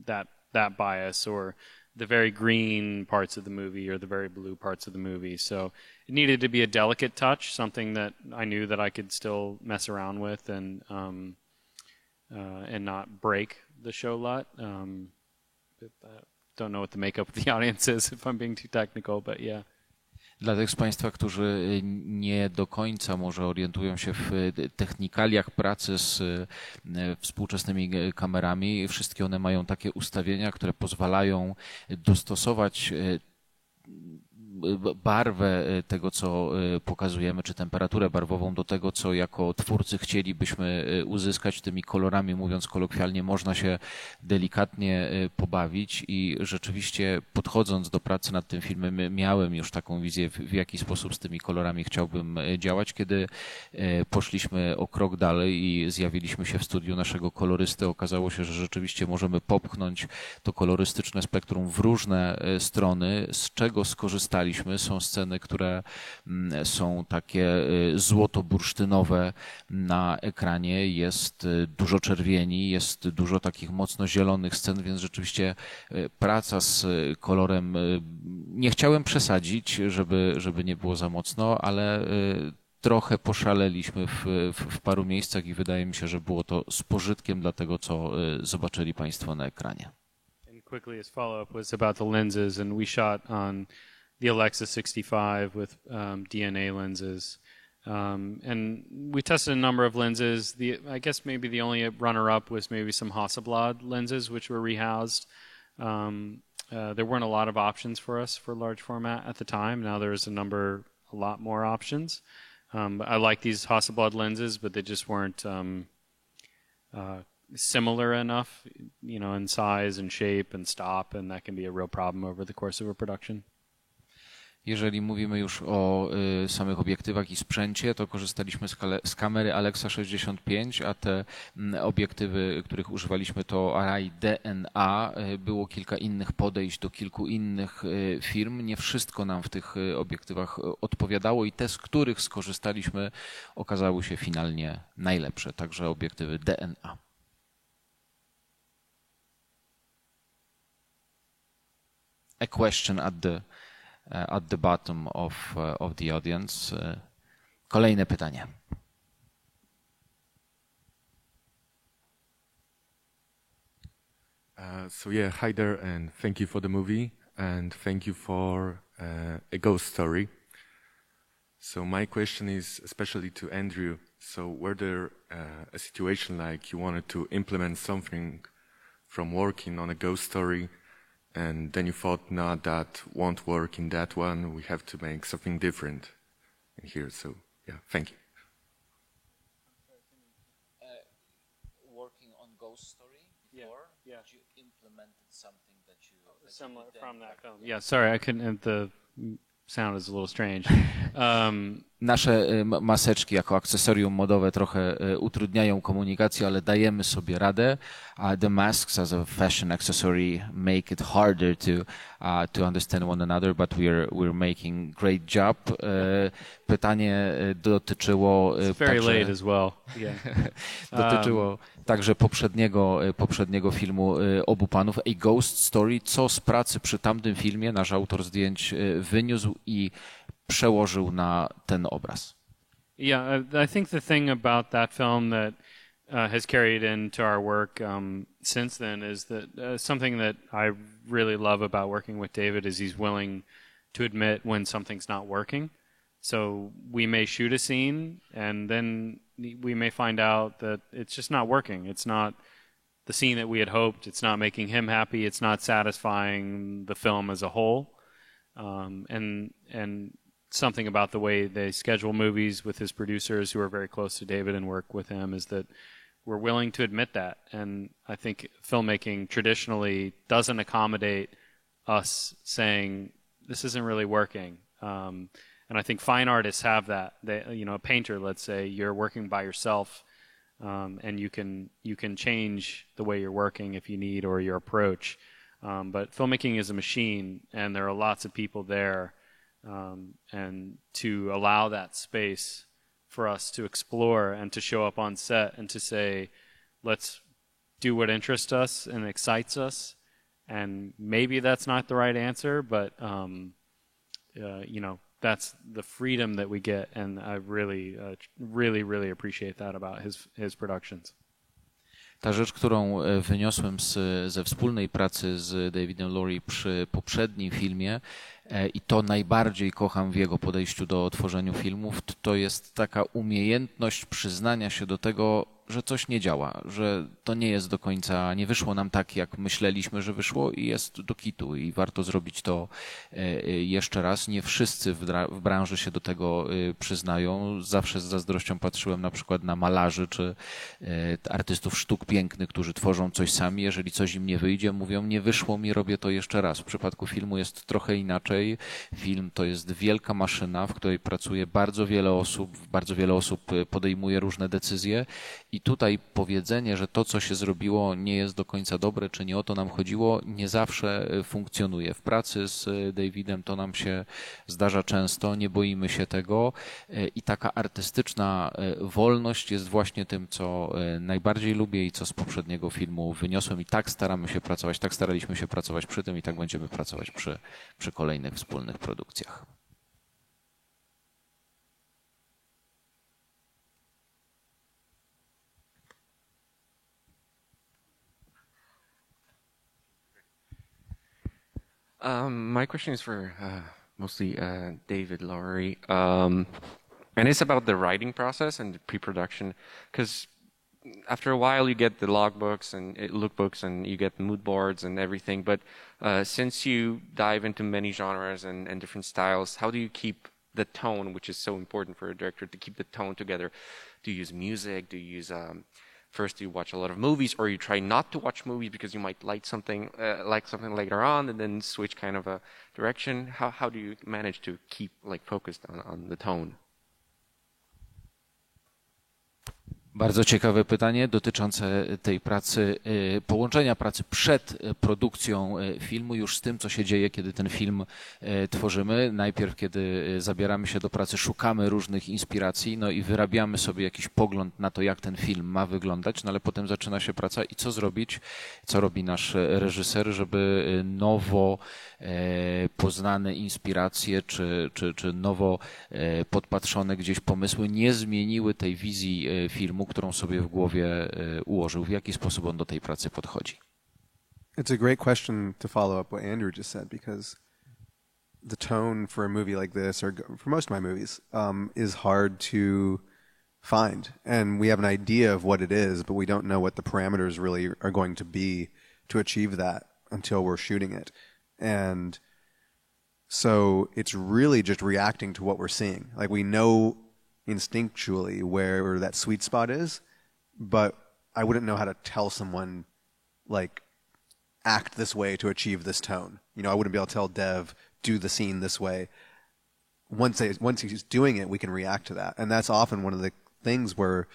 that bias, or the very green parts of the movie or the very blue parts of the movie. So it needed to be a delicate touch, something that I knew that I could still mess around with and not break the show LUT. I don't know what the makeup of the audience is if I'm being too technical, but yeah. Dla tych z Państwa, którzy nie do końca może orientują się w technikaliach pracy z współczesnymi kamerami, wszystkie one mają takie ustawienia, które pozwalają dostosować barwę tego, co pokazujemy, czy temperaturę barwową do tego, co jako twórcy chcielibyśmy uzyskać tymi kolorami, mówiąc kolokwialnie, można się delikatnie pobawić i rzeczywiście podchodząc do pracy nad tym filmem miałem już taką wizję, w jaki sposób z tymi kolorami chciałbym działać. Kiedy poszliśmy o krok dalej i zjawiliśmy się w studiu naszego kolorysty, okazało się, że rzeczywiście możemy popchnąć to kolorystyczne spektrum w różne strony, z czego skorzystaliśmy. Są sceny, które są takie złoto-bursztynowe na ekranie, jest dużo czerwieni, jest dużo takich mocno zielonych scen, więc rzeczywiście praca z kolorem, nie chciałem przesadzić, żeby nie było za mocno, ale trochę poszaleliśmy w paru miejscach i wydaje mi się, że było to z pożytkiem dla tego, co zobaczyli Państwo na ekranie. Quickly, his follow-up was about the lenses, and we shot on the Alexa 65 with DNA lenses. And we tested a number of lenses. I guess maybe the only runner-up was maybe some Hasselblad lenses, which were rehoused. There weren't a lot of options for us for large format at the time. Now there's a lot more options. I like these Hasselblad lenses, but they just weren't similar enough, in size and shape and stop, and that can be a real problem over the course of a production. Jeżeli mówimy już o samych obiektywach i sprzęcie, to korzystaliśmy z kamery Alexa 65, a te obiektywy, których używaliśmy, to Array DNA. Było kilka innych podejść do kilku innych firm. Nie wszystko nam w tych obiektywach odpowiadało i te, z których skorzystaliśmy, okazały się finalnie najlepsze, także obiektywy DNA. A question at the bottom of the audience. Kolejne pytanie. So yeah, hi there, and thank you for the movie, and thank you for a ghost story. So my question is especially to Andrew. So were there a situation like you wanted to implement something from working on a ghost story, and then you thought, no, that won't work in that one, we have to make something different in here. So, yeah, thank you. Working on Ghost Story before, you implemented something that you... Similar from that film. Yeah, sorry, I couldn't, the sound is a little strange. Nasze maseczki jako akcesorium modowe trochę utrudniają komunikację, ale dajemy sobie radę. The masks as a fashion accessory make it harder to understand one another, but we're making great job. Pytanie dotyczyło very late as well. Dotyczyło także poprzedniego filmu obu panów, A Ghost Story. Co z pracy przy tamtym filmie nasz autor zdjęć wyniósł i przełożył na ten obraz? Yeah, I think the thing about that film that has carried into our work since then is that something that I really love about working with David is he's willing to admit when something's not working. So we may shoot a scene and then we may find out that it's just not working. It's not the scene that we had hoped. It's not making him happy. It's not satisfying the film as a whole. And something about the way they schedule movies with his producers who are very close to David and work with him is that we're willing to admit that. And I think filmmaking traditionally doesn't accommodate us saying, this isn't really working. And I think fine artists have that. They, a painter, let's say, you're working by yourself, and you can change the way you're working if you need, or your approach. But filmmaking is a machine, and there are lots of people there. And to allow that space for us to explore and to show up on set and to say, let's do what interests us and excites us. And maybe that's not the right answer, but, that's the freedom that we get. And I really appreciate that about his productions. Ta rzecz, którą wyniosłem ze wspólnej pracy z Davidem Lowery przy poprzednim filmie i to najbardziej kocham w jego podejściu do tworzenia filmów, to jest taka umiejętność przyznania się do tego, że coś nie działa, że to nie jest do końca, nie wyszło nam tak, jak myśleliśmy, że wyszło i jest do kitu i warto zrobić to jeszcze raz. Nie wszyscy w branży się do tego przyznają. Zawsze z zazdrością patrzyłem na przykład na malarzy czy artystów sztuk pięknych, którzy tworzą coś sami. Jeżeli coś im nie wyjdzie, mówią, nie wyszło mi, robię to jeszcze raz. W przypadku filmu jest trochę inaczej. Film to jest wielka maszyna, w której pracuje bardzo wiele osób podejmuje różne decyzje i tutaj powiedzenie, że to, co się zrobiło, nie jest do końca dobre, czy nie o to nam chodziło, nie zawsze funkcjonuje. W pracy z Davidem to nam się zdarza często, nie boimy się tego i taka artystyczna wolność jest właśnie tym, co najbardziej lubię i co z poprzedniego filmu wyniosłem i tak staramy się pracować, tak staraliśmy się pracować przy tym i tak będziemy pracować przy kolejnych wspólnych produkcjach. My question is for mostly David Lowery, and it's about the writing process and the pre-production. Because after a while, you get the logbooks and lookbooks, and you get mood boards and everything. But since you dive into many genres and different styles, how do you keep the tone, which is so important for a director, to keep the tone together? Do you use music? Do you use first you watch a lot of movies, or you try not to watch movies because you might like something later on, and then switch kind of a direction? How do you manage to keep focused on the tone? Bardzo ciekawe pytanie dotyczące tej pracy, połączenia pracy przed produkcją filmu już z tym, co się dzieje, kiedy ten film tworzymy. Najpierw, kiedy zabieramy się do pracy, szukamy różnych inspiracji, no i wyrabiamy sobie jakiś pogląd na to, jak ten film ma wyglądać, no ale potem zaczyna się praca i co zrobić, co robi nasz reżyser, żeby nowo poznane inspiracje czy nowo podpatrzone gdzieś pomysły nie zmieniły tej wizji filmu, którą sobie w głowie ułożył. W jaki sposób on do tej pracy podchodzi? It's a great question to follow up what Andrew just said, because the tone for a movie like this, or for most of my movies, is hard to find. And we have an idea of what it is, but we don't know what the parameters really are going to be to achieve that until we're shooting it. And so it's really just reacting to what we're seeing. Like, we know instinctually where that sweet spot is, but I wouldn't know how to tell someone, like, act this way to achieve this tone. You know, I wouldn't be able to tell Dev, do the scene this way. Once he's doing it, we can react to that. And that's often one of the things where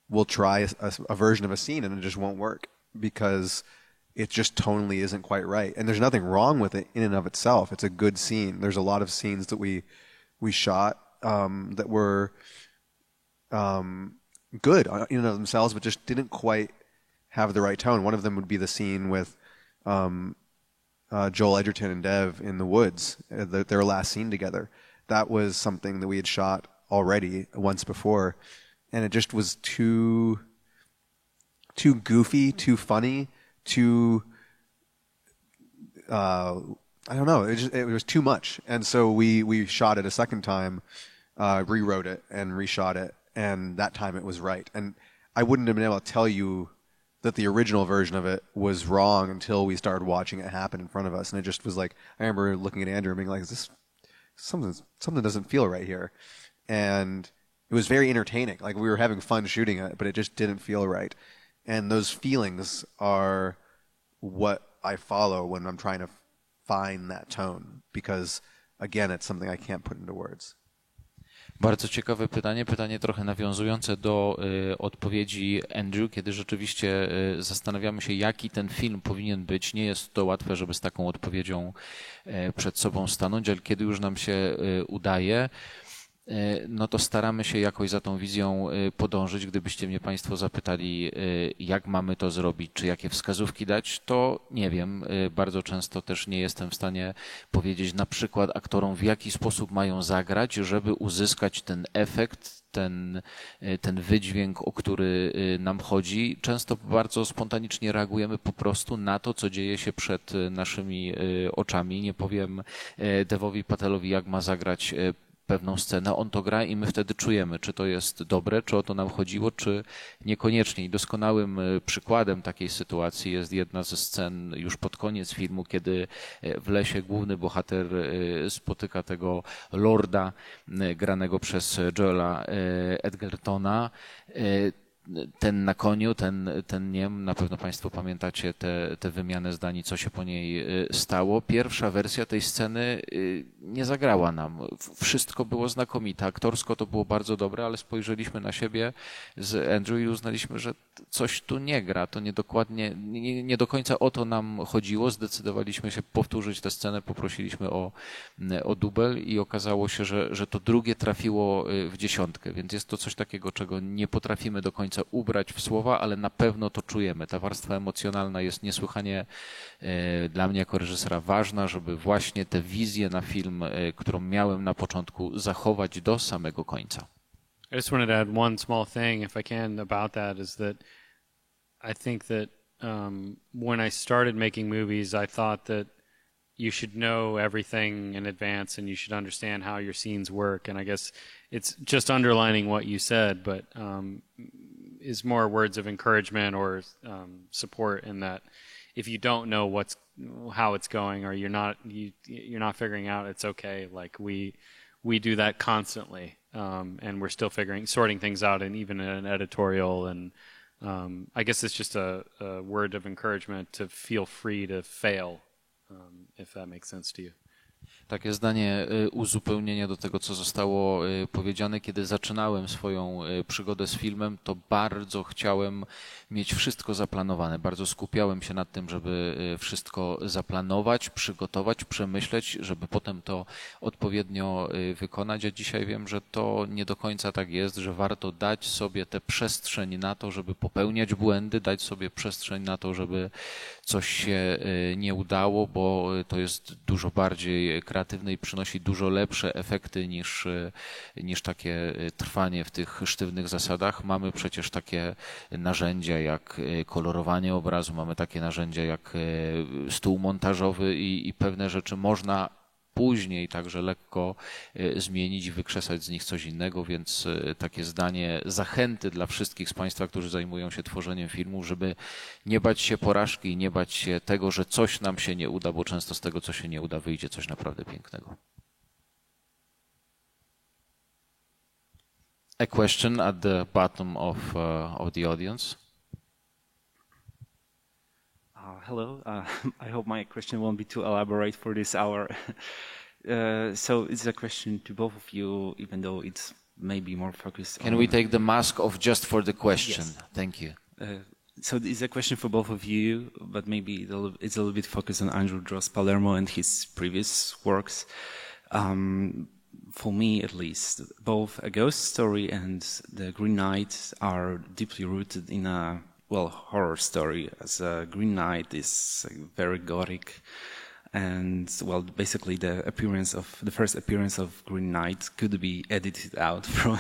we'll try a version of a scene and it just won't work because it just tonally isn't quite right. And there's nothing wrong with it in and of itself. It's a good scene. There's a lot of scenes that we shot that were good in and of themselves, but just didn't quite have the right tone. One of them would be the scene with Joel Edgerton and Dev in the woods, their last scene together. That was something that we had shot already once before, and it just was too goofy, too funny, too I don't know. It was too much, and so we shot it a second time, rewrote it and reshot it, and that time it was right. And I wouldn't have been able to tell you that the original version of it was wrong until we started watching it happen in front of us. And it just was like, I remember looking at Andrew and being like, "Is this something doesn't feel right here?" And it was very entertaining. Like, we were having fun shooting it, but it just didn't feel right. And those feelings are what I follow when I'm trying to find that tone, because again, it's something I can't put into words. Bardzo ciekawe pytanie trochę nawiązujące do odpowiedzi Andrew, kiedy rzeczywiście zastanawiamy się, jaki ten film powinien być. Nie jest to łatwe, żeby z taką odpowiedzią przed sobą stanąć, ale kiedy już nam się udaje, no to staramy się jakoś za tą wizją podążyć. Gdybyście mnie Państwo zapytali, jak mamy to zrobić, czy jakie wskazówki dać, to nie wiem. Bardzo często też nie jestem w stanie powiedzieć na przykład aktorom, w jaki sposób mają zagrać, żeby uzyskać ten efekt, ten wydźwięk, o który nam chodzi. Często bardzo spontanicznie reagujemy po prostu na to, co dzieje się przed naszymi oczami. Nie powiem Devowi Patelowi, jak ma zagrać pewną scenę, on to gra i my wtedy czujemy, czy to jest dobre, czy o to nam chodziło, czy niekoniecznie. I doskonałym przykładem takiej sytuacji jest jedna ze scen już pod koniec filmu, kiedy w lesie główny bohater spotyka tego lorda granego przez Joela Edgertona. Ten na koniu, ten Niem, na pewno Państwo pamiętacie tę wymianę zdań, co się po niej stało. Pierwsza wersja tej sceny nie zagrała nam. Wszystko było znakomite. Aktorsko to było bardzo dobre, ale spojrzeliśmy na siebie z Andrew i uznaliśmy, że coś tu nie gra. To nie do końca o to nam chodziło. Zdecydowaliśmy się powtórzyć tę scenę, poprosiliśmy o dubel i okazało się, że to drugie trafiło w dziesiątkę, więc jest to coś takiego, czego nie potrafimy do końca ubrać w słowa, ale na pewno to czujemy. Ta warstwa emocjonalna jest niesłychanie dla mnie jako reżysera ważna, żeby właśnie tę wizję na film, którą miałem na początku, zachować do samego końca. I just wanted to add one small thing, if I can, about that, is that I think that when I started making movies, I thought that you should know everything in advance and you should understand how your scenes work. And I guess it's just underlining what you said, but is more words of encouragement or support in that if you don't know how it's going or you're not figuring out, it's okay. Like we do that constantly, and we're still sorting things out, and even in an editorial. And I guess it's just a word of encouragement to feel free to fail, if that makes sense to you. Takie zdanie uzupełnienia do tego, co zostało powiedziane. Kiedy zaczynałem swoją przygodę z filmem, to bardzo chciałem mieć wszystko zaplanowane. Bardzo skupiałem się nad tym, żeby wszystko zaplanować, przygotować, przemyśleć, żeby potem to odpowiednio wykonać. A dzisiaj wiem, że to nie do końca tak jest, że warto dać sobie tę przestrzeń na to, żeby popełniać błędy, dać sobie przestrzeń na to, żeby coś się nie udało, bo to jest dużo bardziej kreatywne i przynosi dużo lepsze efekty niż takie trwanie w tych sztywnych zasadach. Mamy przecież takie narzędzia jak kolorowanie obrazu, mamy takie narzędzia jak stół montażowy i pewne rzeczy można później także lekko zmienić i wykrzesać z nich coś innego, więc takie zdanie zachęty dla wszystkich z Państwa, którzy zajmują się tworzeniem filmu, żeby nie bać się porażki i nie bać się tego, że coś nam się nie uda, bo często z tego, co się nie uda, wyjdzie coś naprawdę pięknego. A question at the bottom of the audience. Hello. I hope my question won't be too elaborate for this hour. So it's a question to both of you, even though it's maybe more focused on... Can we take the mask off just for the question? Yes. Thank you. So it's a question for both of you, but maybe it's a little bit focused on Andrew Droz Palermo and his previous works. For me, at least, both A Ghost Story and The Green Knight are deeply rooted in a horror story, as Green Knight is very gothic, and basically the first appearance of Green Knight could be edited out from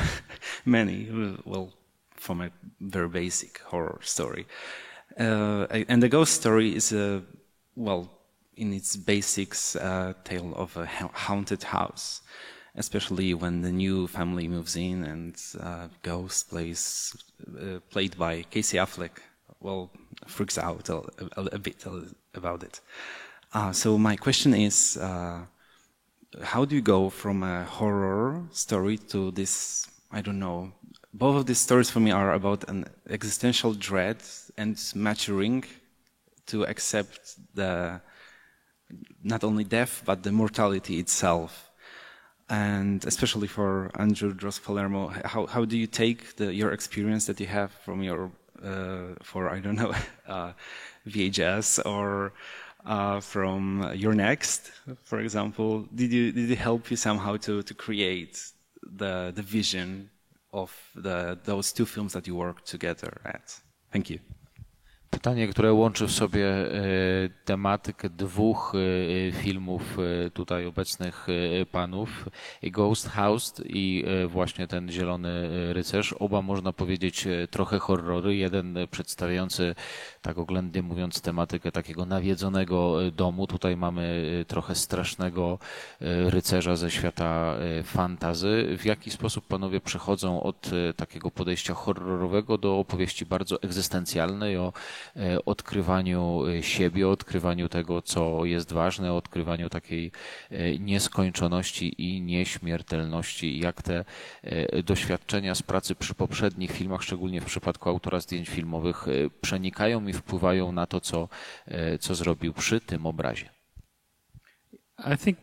from a very basic horror story. And The Ghost Story is in its basics, a tale of a haunted house, especially when the new family moves in and Ghost played by Casey Affleck, freaks out a bit about it. So my question is, how do you go from a horror story to this, I don't know, both of these stories for me are about an existential dread and maturing to accept not only death, but the mortality itself. And especially for Andrew Droz Palermo, how do you take your experience that you have from your VHS or from Your Next, for example? Did it help you somehow to create the vision of those two films that you worked together at? Thank you. Pytanie, które łączy w sobie tematykę dwóch filmów tutaj obecnych panów, Ghost House i właśnie ten Zielony rycerz. Oba, można powiedzieć, trochę horrory. Jeden przedstawiający, tak oględnie mówiąc, tematykę takiego nawiedzonego domu. Tutaj mamy trochę strasznego rycerza ze świata fantasy. W jaki sposób panowie przechodzą od takiego podejścia horrorowego do opowieści bardzo egzystencjalnej o odkrywaniu siebie, odkrywaniu tego, co jest ważne, odkrywaniu takiej nieskończoności i nieśmiertelności. Jak te doświadczenia z pracy przy poprzednich filmach, szczególnie w przypadku autora zdjęć filmowych, przenikają i wpływają na to, co zrobił przy tym obrazie. I think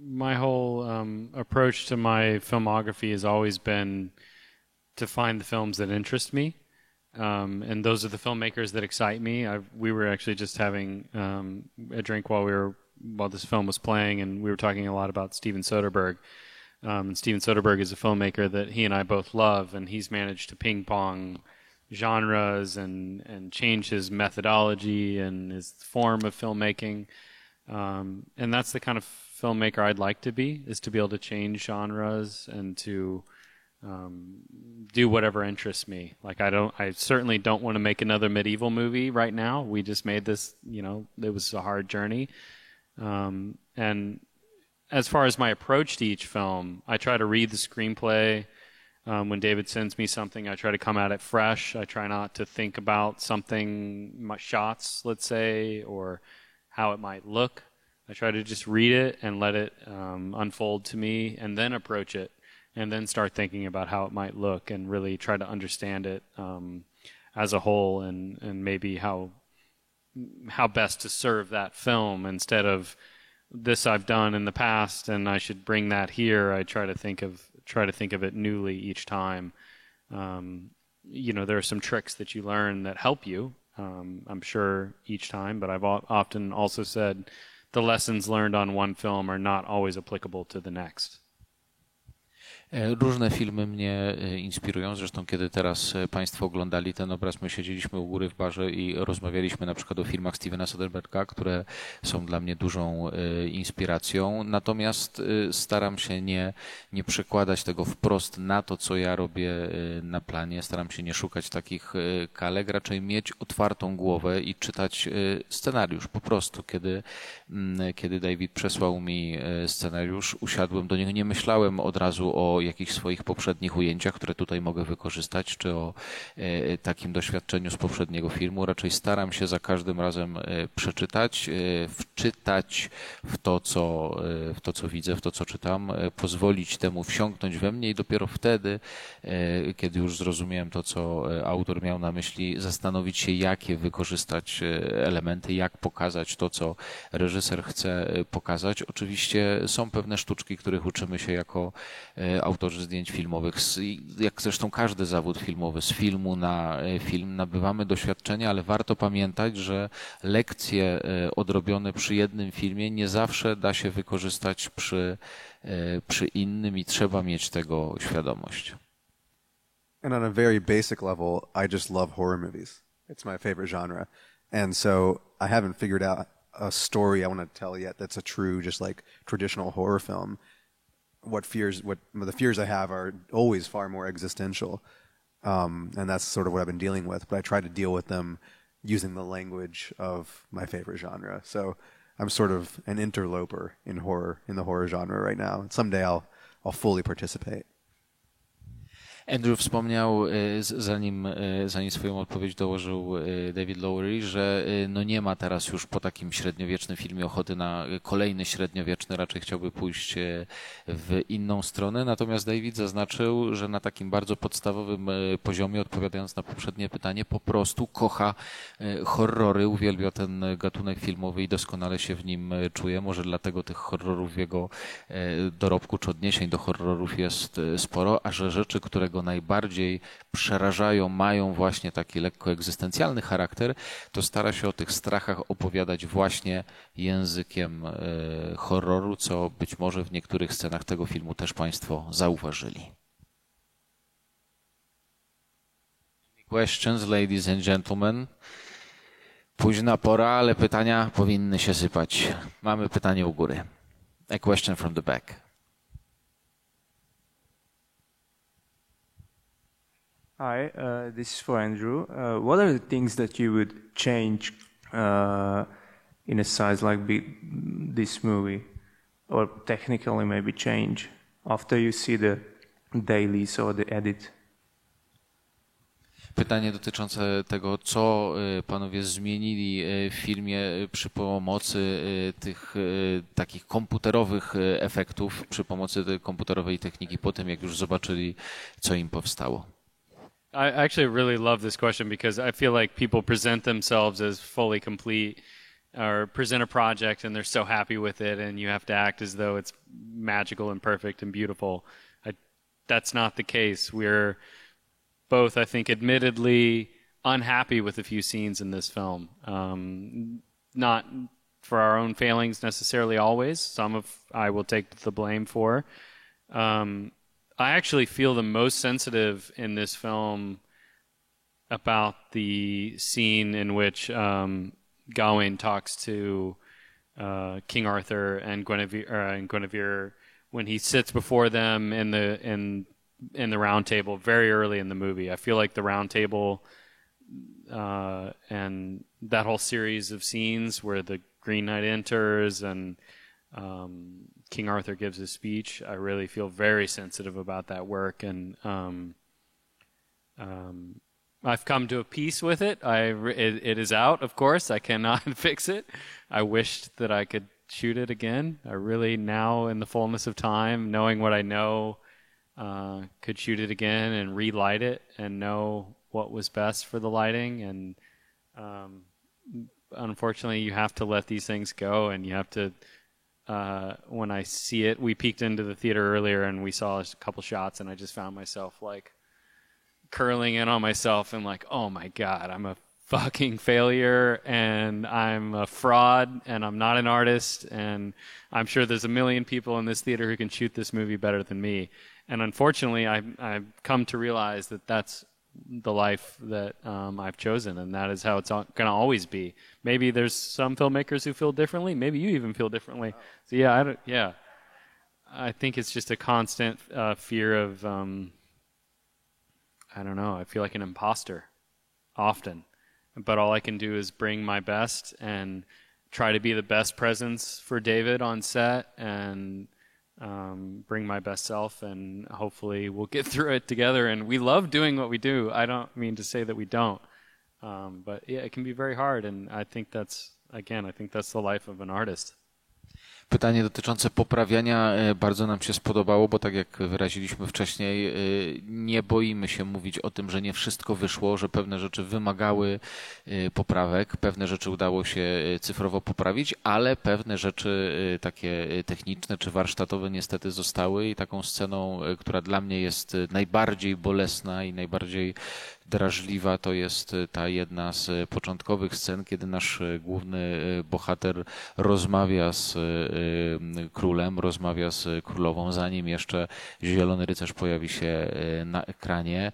my whole approach to my filmography has always been to find the films that interest me. And those are the filmmakers that excite me. We were actually just having a drink while this film was playing, and we were talking a lot about Steven Soderbergh. And Steven Soderbergh is a filmmaker that he and I both love, and he's managed to ping-pong genres and change his methodology and his form of filmmaking. And that's the kind of filmmaker I'd like to be, is to be able to change genres and to do whatever interests me. Like I certainly don't want to make another medieval movie right now. We just made this, it was a hard journey. And as far as my approach to each film, I try to read the screenplay. When David sends me something, I try to come at it fresh. I try not to think about my shots, let's say, or how it might look. I try to just read it and let it unfold to me, and then approach it, and then start thinking about how it might look, and really try to understand it as a whole, and maybe how best to serve that film, instead of this I've done in the past and I should bring that here. I try to think of it newly each time. There are some tricks that you learn that help you, I'm sure, each time, but I've often also said the lessons learned on one film are not always applicable to the next. Różne filmy mnie inspirują. Zresztą kiedy teraz Państwo oglądali ten obraz, my siedzieliśmy u góry w barze i rozmawialiśmy na przykład o filmach Stevena Soderbergha, które są dla mnie dużą inspiracją. Natomiast staram się nie przekładać tego wprost na to, co ja robię na planie. Staram się nie szukać takich kalek, raczej mieć otwartą głowę i czytać scenariusz. Po prostu, kiedy David przesłał mi scenariusz, usiadłem do niego, nie myślałem od razu o jakichś swoich poprzednich ujęciach, które tutaj mogę wykorzystać, czy o takim doświadczeniu z poprzedniego filmu. Raczej staram się za każdym razem przeczytać, wczytać w to, co widzę, w to, co czytam, pozwolić temu wsiąknąć we mnie i dopiero wtedy, kiedy już zrozumiałem to, co autor miał na myśli, zastanowić się, jakie wykorzystać elementy, jak pokazać to, co reżyser chce pokazać. Oczywiście są pewne sztuczki, których uczymy się jako autorzy zdjęć filmowych, jak zresztą każdy zawód filmowy, z filmu na film nabywamy doświadczenia, ale warto pamiętać, że lekcje odrobione przy jednym filmie nie zawsze da się wykorzystać przy innym i trzeba mieć tego świadomość. And on a very basic level, I just love horror movies. It's my favorite genre. And so I haven't figured out a story I want to tell yet that's a true, just like traditional horror film. The fears I have are always far more existential. And that's sort of what I've been dealing with, but I try to deal with them using the language of my favorite genre. So I'm sort of an interloper in the horror genre right now. And someday I'll fully participate. Andrew wspomniał, zanim swoją odpowiedź dołożył David Lowery, że nie ma teraz już po takim średniowiecznym filmie ochoty na kolejny średniowieczny, raczej chciałby pójść w inną stronę. Natomiast David zaznaczył, że na takim bardzo podstawowym poziomie, odpowiadając na poprzednie pytanie, po prostu kocha horrory, uwielbia ten gatunek filmowy i doskonale się w nim czuje. Może dlatego tych horrorów w jego dorobku czy odniesień do horrorów jest sporo, a że rzeczy, które go najbardziej przerażają, mają właśnie taki lekko egzystencjalny charakter, to stara się o tych strachach opowiadać właśnie językiem horroru, co być może w niektórych scenach tego filmu też Państwo zauważyli. Questions, ladies and gentlemen. Późna pora, ale pytania powinny się sypać. Mamy pytanie u góry. A question from the back. Hi, this is for Andrew. What are the things that you would change in a size like this movie, or technically maybe change after you see the dailies or the edit? Pytanie dotyczące tego, co panowie zmienili w filmie przy pomocy tych takich komputerowych efektów, przy pomocy tej komputerowej techniki po tym, jak już zobaczyli, co im powstało. I actually really love this question because I feel like people present themselves as fully complete or present a project and they're so happy with it and you have to act as though it's magical and perfect and beautiful. That's not the case. We're both, I think, admittedly unhappy with a few scenes in this film. Not for our own failings necessarily always. Some of I will take the blame for. I actually feel the most sensitive in this film about the scene in which Gawain talks to King Arthur and Guinevere when he sits before them in the round table very early in the movie. I feel like the round table and that whole series of scenes where the Green Knight enters and King Arthur gives his speech, I really feel very sensitive about that work, and I've come to a peace with it. It is out, of course. I cannot fix it. I wished that I could shoot it again. I really, now in the fullness of time, knowing what I know, could shoot it again and relight it and know what was best for the lighting. And unfortunately, you have to let these things go, and you have to. When I see it, we peeked into the theater earlier and we saw a couple shots, and I just found myself like curling in on myself and like, oh my God, I'm a fucking failure and I'm a fraud and I'm not an artist, and I'm sure there's a million people in this theater who can shoot this movie better than me. And unfortunately, I've come to realize that that's the life that I've chosen, and that is how it's going to always be. Maybe there's some filmmakers who feel differently. Maybe you even feel differently. So yeah, I think it's just a constant fear of, I don't know, I feel like an imposter often. But all I can do is bring my best and try to be the best presence for David on set and bring my best self, and hopefully we'll get through it together. And we love doing what we do. I don't mean to say that we don't. But yeah, it can be very hard, and I think that's the life of an artist. Pytanie dotyczące poprawiania bardzo nam się spodobało, bo tak jak wyraziliśmy wcześniej, nie boimy się mówić o tym, że nie wszystko wyszło, że pewne rzeczy wymagały poprawek, pewne rzeczy udało się cyfrowo poprawić, ale pewne rzeczy takie techniczne czy warsztatowe niestety zostały, i taką sceną, która dla mnie jest najbardziej bolesna i najbardziej drażliwa, to jest ta jedna z początkowych scen, kiedy nasz główny bohater rozmawia z królem, rozmawia z królową, zanim jeszcze Zielony Rycerz pojawi się na ekranie.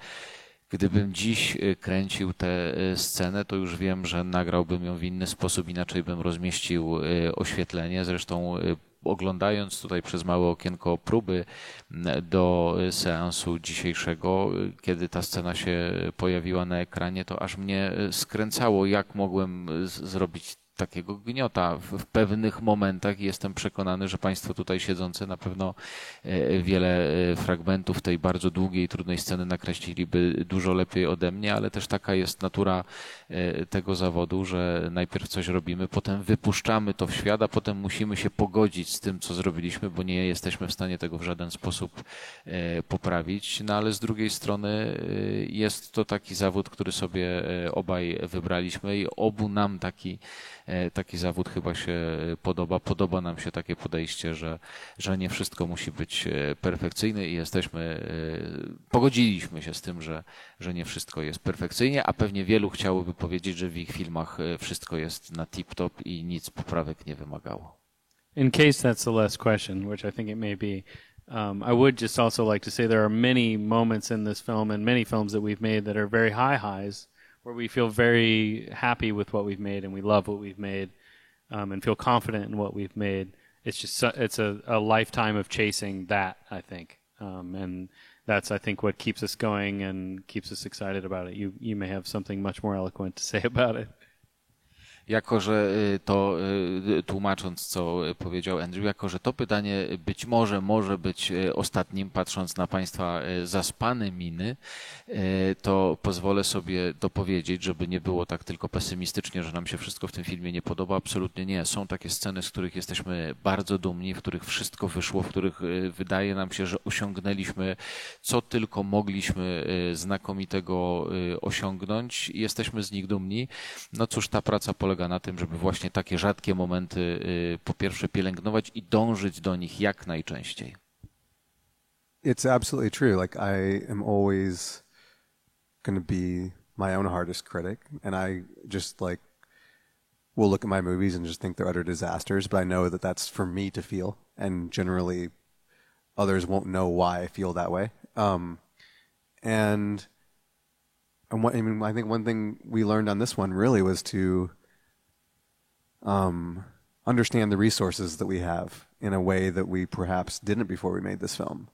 Gdybym dziś kręcił tę scenę, to już wiem, że nagrałbym ją w inny sposób, inaczej bym rozmieścił oświetlenie. Zresztą oglądając tutaj przez małe okienko próby do seansu dzisiejszego, kiedy ta scena się pojawiła na ekranie, to aż mnie skręcało, jak mogłem zrobić takiego gniota w pewnych momentach. Jestem przekonany, że Państwo tutaj siedzące na pewno wiele fragmentów tej bardzo długiej, trudnej sceny nakreśliliby dużo lepiej ode mnie, ale też taka jest natura tego zawodu, że najpierw coś robimy, potem wypuszczamy to w świat, a potem musimy się pogodzić z tym, co zrobiliśmy, bo nie jesteśmy w stanie tego w żaden sposób poprawić. No ale z drugiej strony jest to taki zawód, który sobie obaj wybraliśmy i obu nam taki zawód chyba się podoba. Podoba nam się takie podejście, że nie wszystko musi być perfekcyjne i pogodziliśmy się z tym, że nie wszystko jest perfekcyjnie, a pewnie wielu chciałoby powiedzieć, że w ich filmach wszystko jest na tip-top i nic poprawek nie wymagało. In case that's the last question, which I think it may be, I would just also like to say there are many moments in this film and many films that we've made that are very high highs, where we feel very happy with what we've made and we love what we've made, and feel confident in what we've made. It's just it's a lifetime of chasing that, I think, and that's, I think, what keeps us going and keeps us excited about it. You may have something much more eloquent to say about it. Jako, że to, tłumacząc, co powiedział Andrew, jako, że to pytanie być może być ostatnim, patrząc na Państwa zaspane miny, to pozwolę sobie dopowiedzieć, żeby nie było tak tylko pesymistycznie, że nam się wszystko w tym filmie nie podoba. Absolutnie nie. Są takie sceny, z których jesteśmy bardzo dumni, w których wszystko wyszło, w których wydaje nam się, że osiągnęliśmy, co tylko mogliśmy znakomitego osiągnąć i jesteśmy z nich dumni. No cóż, ta praca polega na tym, żeby właśnie takie rzadkie momenty po pierwsze pielęgnować i dążyć do nich jak najczęściej. It's absolutely true. Like, I am always going to be my own hardest critic, and I just will look at my movies and just think they're utter disasters, but I know that that's for me to feel, and generally others won't know why I feel that way. I think one thing we learned on this one really was to understand the resources that we have in a way that we perhaps didn't before we made this film.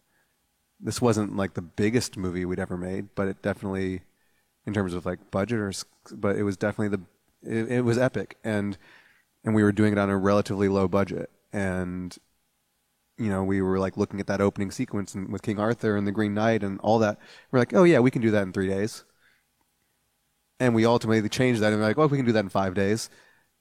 This wasn't like the biggest movie we'd ever made, but it definitely, in terms of budget, but it was definitely it was epic, and we were doing it on a relatively low budget, and we were looking at that opening sequence and with King Arthur and the Green Knight and all that. We're like, oh yeah, we can do that in 3 days. And we ultimately changed that and we're like, oh, we can do that in 5 days.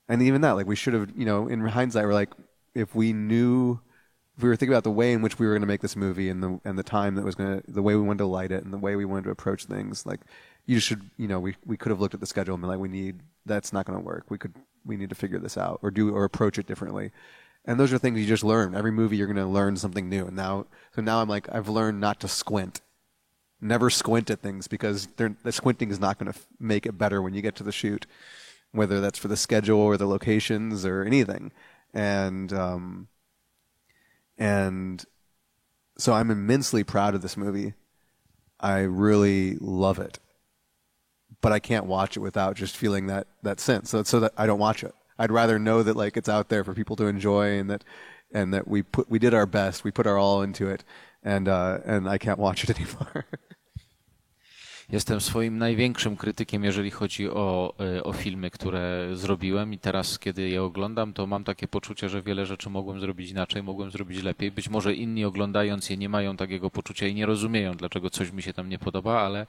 And even that, we should have, in hindsight, we're like, if we were thinking about the way in which we were going to make this movie and the time that was the way we wanted to light it and the way we wanted to approach things, we could have looked at the schedule and been like, that's not going to work. We need to figure this out or approach it differently. And those are things you just learn. Every movie you're going to learn something new. And now I'm like, I've learned not to squint. Never squint at things, because the squinting is not going to make it better when you get to the shoot, whether that's for the schedule or the locations or anything. And so I'm immensely proud of this movie. I really love it. But I can't watch it without just feeling that sense. So that I don't watch it. I'd rather know that it's out there for people to enjoy, and that we did our best, we put our all into it, and I can't watch it anymore. Jestem swoim największym krytykiem, jeżeli chodzi o filmy, które zrobiłem, i teraz, kiedy je oglądam, to mam takie poczucie, że wiele rzeczy mogłem zrobić inaczej, mogłem zrobić lepiej. Być może inni, oglądając je, nie mają takiego poczucia i nie rozumieją, dlaczego coś mi się tam nie podoba,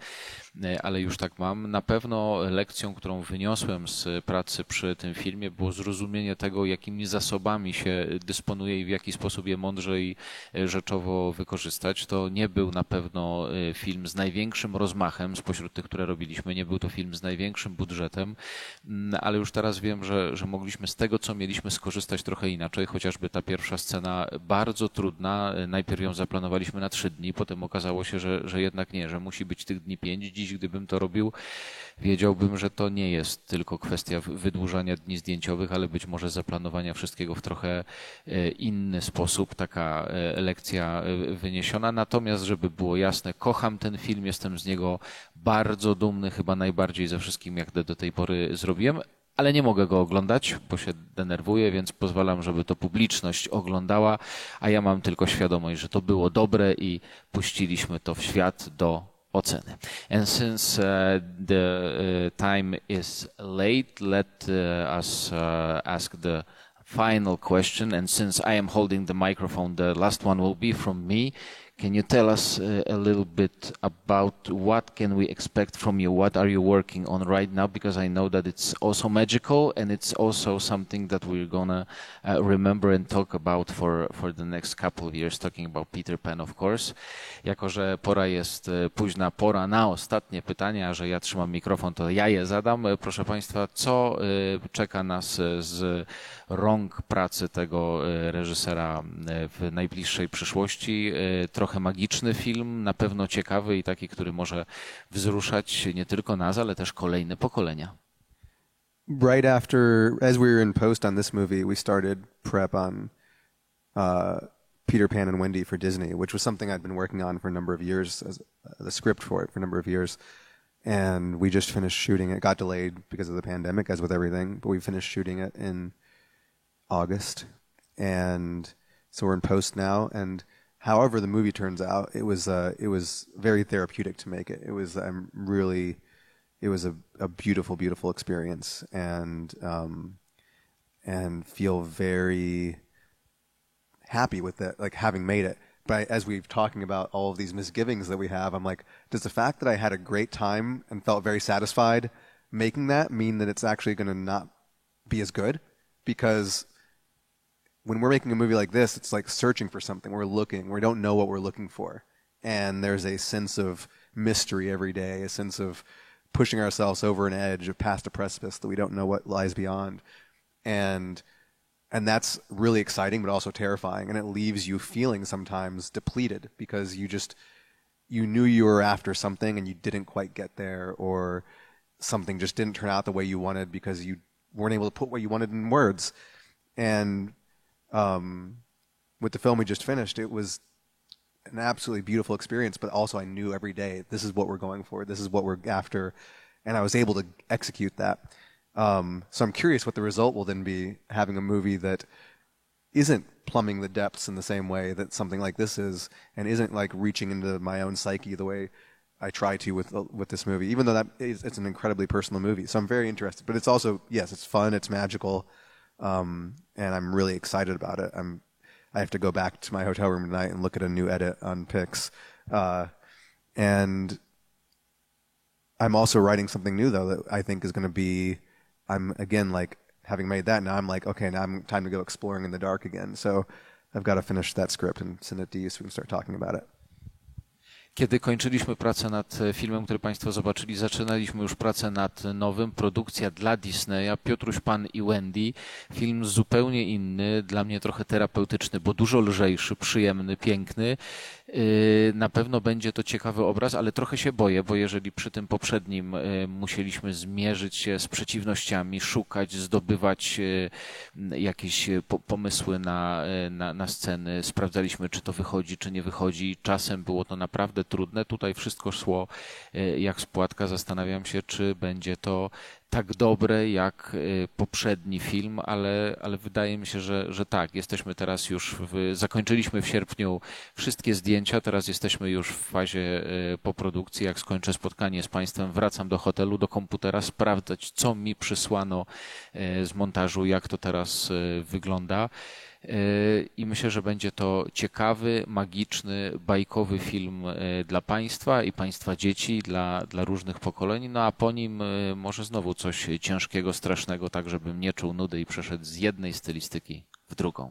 ale już tak mam. Na pewno lekcją, którą wyniosłem z pracy przy tym filmie, było zrozumienie tego, jakimi zasobami się dysponuje i w jaki sposób je mądrze i rzeczowo wykorzystać. To nie był na pewno film z największym rozmachem spośród tych, które robiliśmy. Nie był to film z największym budżetem, ale już teraz wiem, że mogliśmy z tego, co mieliśmy, skorzystać trochę inaczej. Chociażby ta pierwsza scena, bardzo trudna. Najpierw ją zaplanowaliśmy na 3 dni, potem okazało się, że jednak nie, że musi być tych dni 5. Dziś, gdybym to robił, wiedziałbym, że to nie jest tylko kwestia wydłużania dni zdjęciowych, ale być może zaplanowania wszystkiego w trochę inny sposób. Taka lekcja wyniesiona. Natomiast, żeby było jasne, kocham ten film, jestem z niego bardzo dumny, chyba najbardziej ze wszystkim, jak do tej pory zrobiłem, ale nie mogę go oglądać, bo się denerwuję, więc pozwalam, żeby to publiczność oglądała, a ja mam tylko świadomość, że to było dobre i puściliśmy to w świat do oceny. And since the time is late, let us ask the final question, and since I am holding the microphone, the last one will be from me. Can you tell us a little bit about what can we expect from you? What are you working on right now? Because I know that it's also magical, and it's also something that we're gonna remember and talk about for the next couple of years, talking about Peter Pan, of course. Jako że pora jest późna, pora na ostatnie pytania, a że ja trzymam mikrofon, to ja je zadam. Proszę Państwa, co czeka nas z rąk pracy tego reżysera w najbliższej przyszłości? Trochę magiczny film, na pewno ciekawy i taki, który może wzruszać nie tylko nas, ale też kolejne pokolenia. Right after, as we were in post on this movie, we started prep on Peter Pan and Wendy for Disney, which was something I'd been working on for a number of years, as the script for it for a number of years. and we just finished shooting. It got delayed because of the pandemic, as with everything, but we finished shooting it in August, and so we're in post now. And however the movie turns out, it was very therapeutic to make it. It was it was a beautiful, beautiful experience, and feel very happy with it, like having made it. But as we've talking about all of these misgivings that we have, I'm like, does the fact that I had a great time and felt very satisfied making that mean that it's actually going to not be as good? Because when we're making a movie like this, it's like searching for something. We're looking. We don't know what we're looking for. And there's a sense of mystery every day, a sense of pushing ourselves over an edge, past a precipice that we don't know what lies beyond. And that's really exciting, but also terrifying. And it leaves you feeling sometimes depleted because you knew you were after something and you didn't quite get there, or something just didn't turn out the way you wanted because you weren't able to put what you wanted in words. And with the film we just finished, it was an absolutely beautiful experience, but also I knew every day, this is what we're going for, this is what we're after, and I was able to execute that. So I'm curious what the result will then be, having a movie that isn't plumbing the depths in the same way that something like this is, and isn't like reaching into my own psyche the way I try to with this movie, even though it's an incredibly personal movie. So I'm very interested, but it's also, yes, it's fun, it's magical, and I'm really excited about it. I have to go back to my hotel room tonight and look at a new edit on Pix, and I'm also writing something new though that I think is going to be. I'm again like, having made that, now I'm like, okay, now I'm time to go exploring in the dark again. So I've got to finish that script and send it to you so we can start talking about it. Kiedy kończyliśmy pracę nad filmem, który Państwo zobaczyli, zaczynaliśmy już pracę nad nowym, produkcja dla Disneya, Piotruś Pan i Wendy. Film zupełnie inny, dla mnie trochę terapeutyczny, bo dużo lżejszy, przyjemny, piękny. Na pewno będzie to ciekawy obraz, ale trochę się boję, bo jeżeli przy tym poprzednim musieliśmy zmierzyć się z przeciwnościami, szukać, zdobywać jakieś pomysły na sceny, sprawdzaliśmy, czy to wychodzi, czy nie wychodzi. Czasem było to naprawdę trudne. Tutaj wszystko szło jak z płatka. Zastanawiam się, czy będzie to tak dobre jak poprzedni film, ale wydaje mi się, że tak. Jesteśmy teraz już zakończyliśmy w sierpniu wszystkie zdjęcia, teraz jesteśmy już w fazie poprodukcji. Jak skończę spotkanie z Państwem, wracam do hotelu, do komputera, sprawdzać, co mi przysłano z montażu, jak to teraz wygląda. I myślę, że będzie to ciekawy, magiczny, bajkowy film dla Państwa i Państwa dzieci, dla różnych pokoleń, no a po nim może znowu coś ciężkiego, strasznego, tak żebym nie czuł nudy i przeszedł z jednej stylistyki w drugą.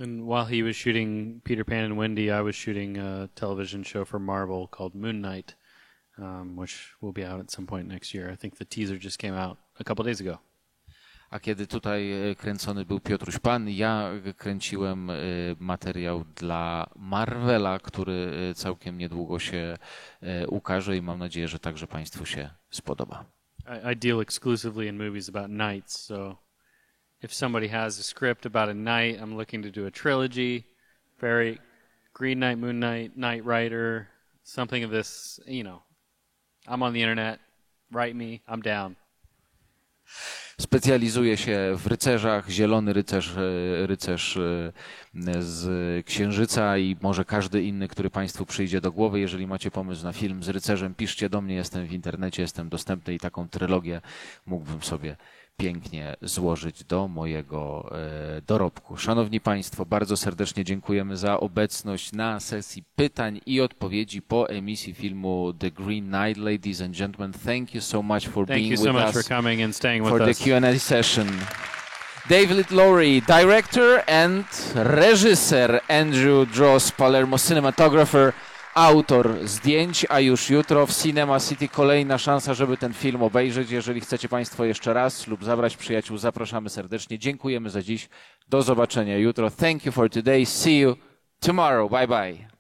And while he was shooting Peter Pan and Wendy, I was shooting a television show for Marvel called Moon Knight, which will be out at some point next year. I think the teaser just came out a couple days ago. A kiedy tutaj kręcony był Piotruś Pan, ja kręciłem materiał dla Marvela, który całkiem niedługo się ukaże i mam nadzieję, że także Państwu się spodoba. I deal exclusively in movies about nights, so if somebody has a script about a night, I'm looking to do a trilogy, very Green Knight, Moon Knight, Knight Rider, something of this, I'm on the internet, write me, I'm down. Specjalizuje się w rycerzach, Zielony rycerz z Księżyca i może każdy inny, który Państwu przyjdzie do głowy. Jeżeli macie pomysł na film z rycerzem, piszcie do mnie, jestem w internecie, jestem dostępny i taką trylogię mógłbym sobie pięknie złożyć do mojego dorobku. Szanowni Państwo, bardzo serdecznie dziękujemy za obecność na sesji pytań i odpowiedzi po emisji filmu The Green Knight. Ladies and gentlemen, thank you so much for being with us. Thank you so much for coming and staying with us. For the Q&A session. Davidem Lowery, director and reżyser. Andrew Droz Palermo, cinematographer. Autor zdjęć, a już jutro w Cinema City kolejna szansa, żeby ten film obejrzeć. Jeżeli chcecie Państwo jeszcze raz lub zabrać przyjaciół, zapraszamy serdecznie. Dziękujemy za dziś. Do zobaczenia jutro. Thank you for today. See you tomorrow. Bye bye.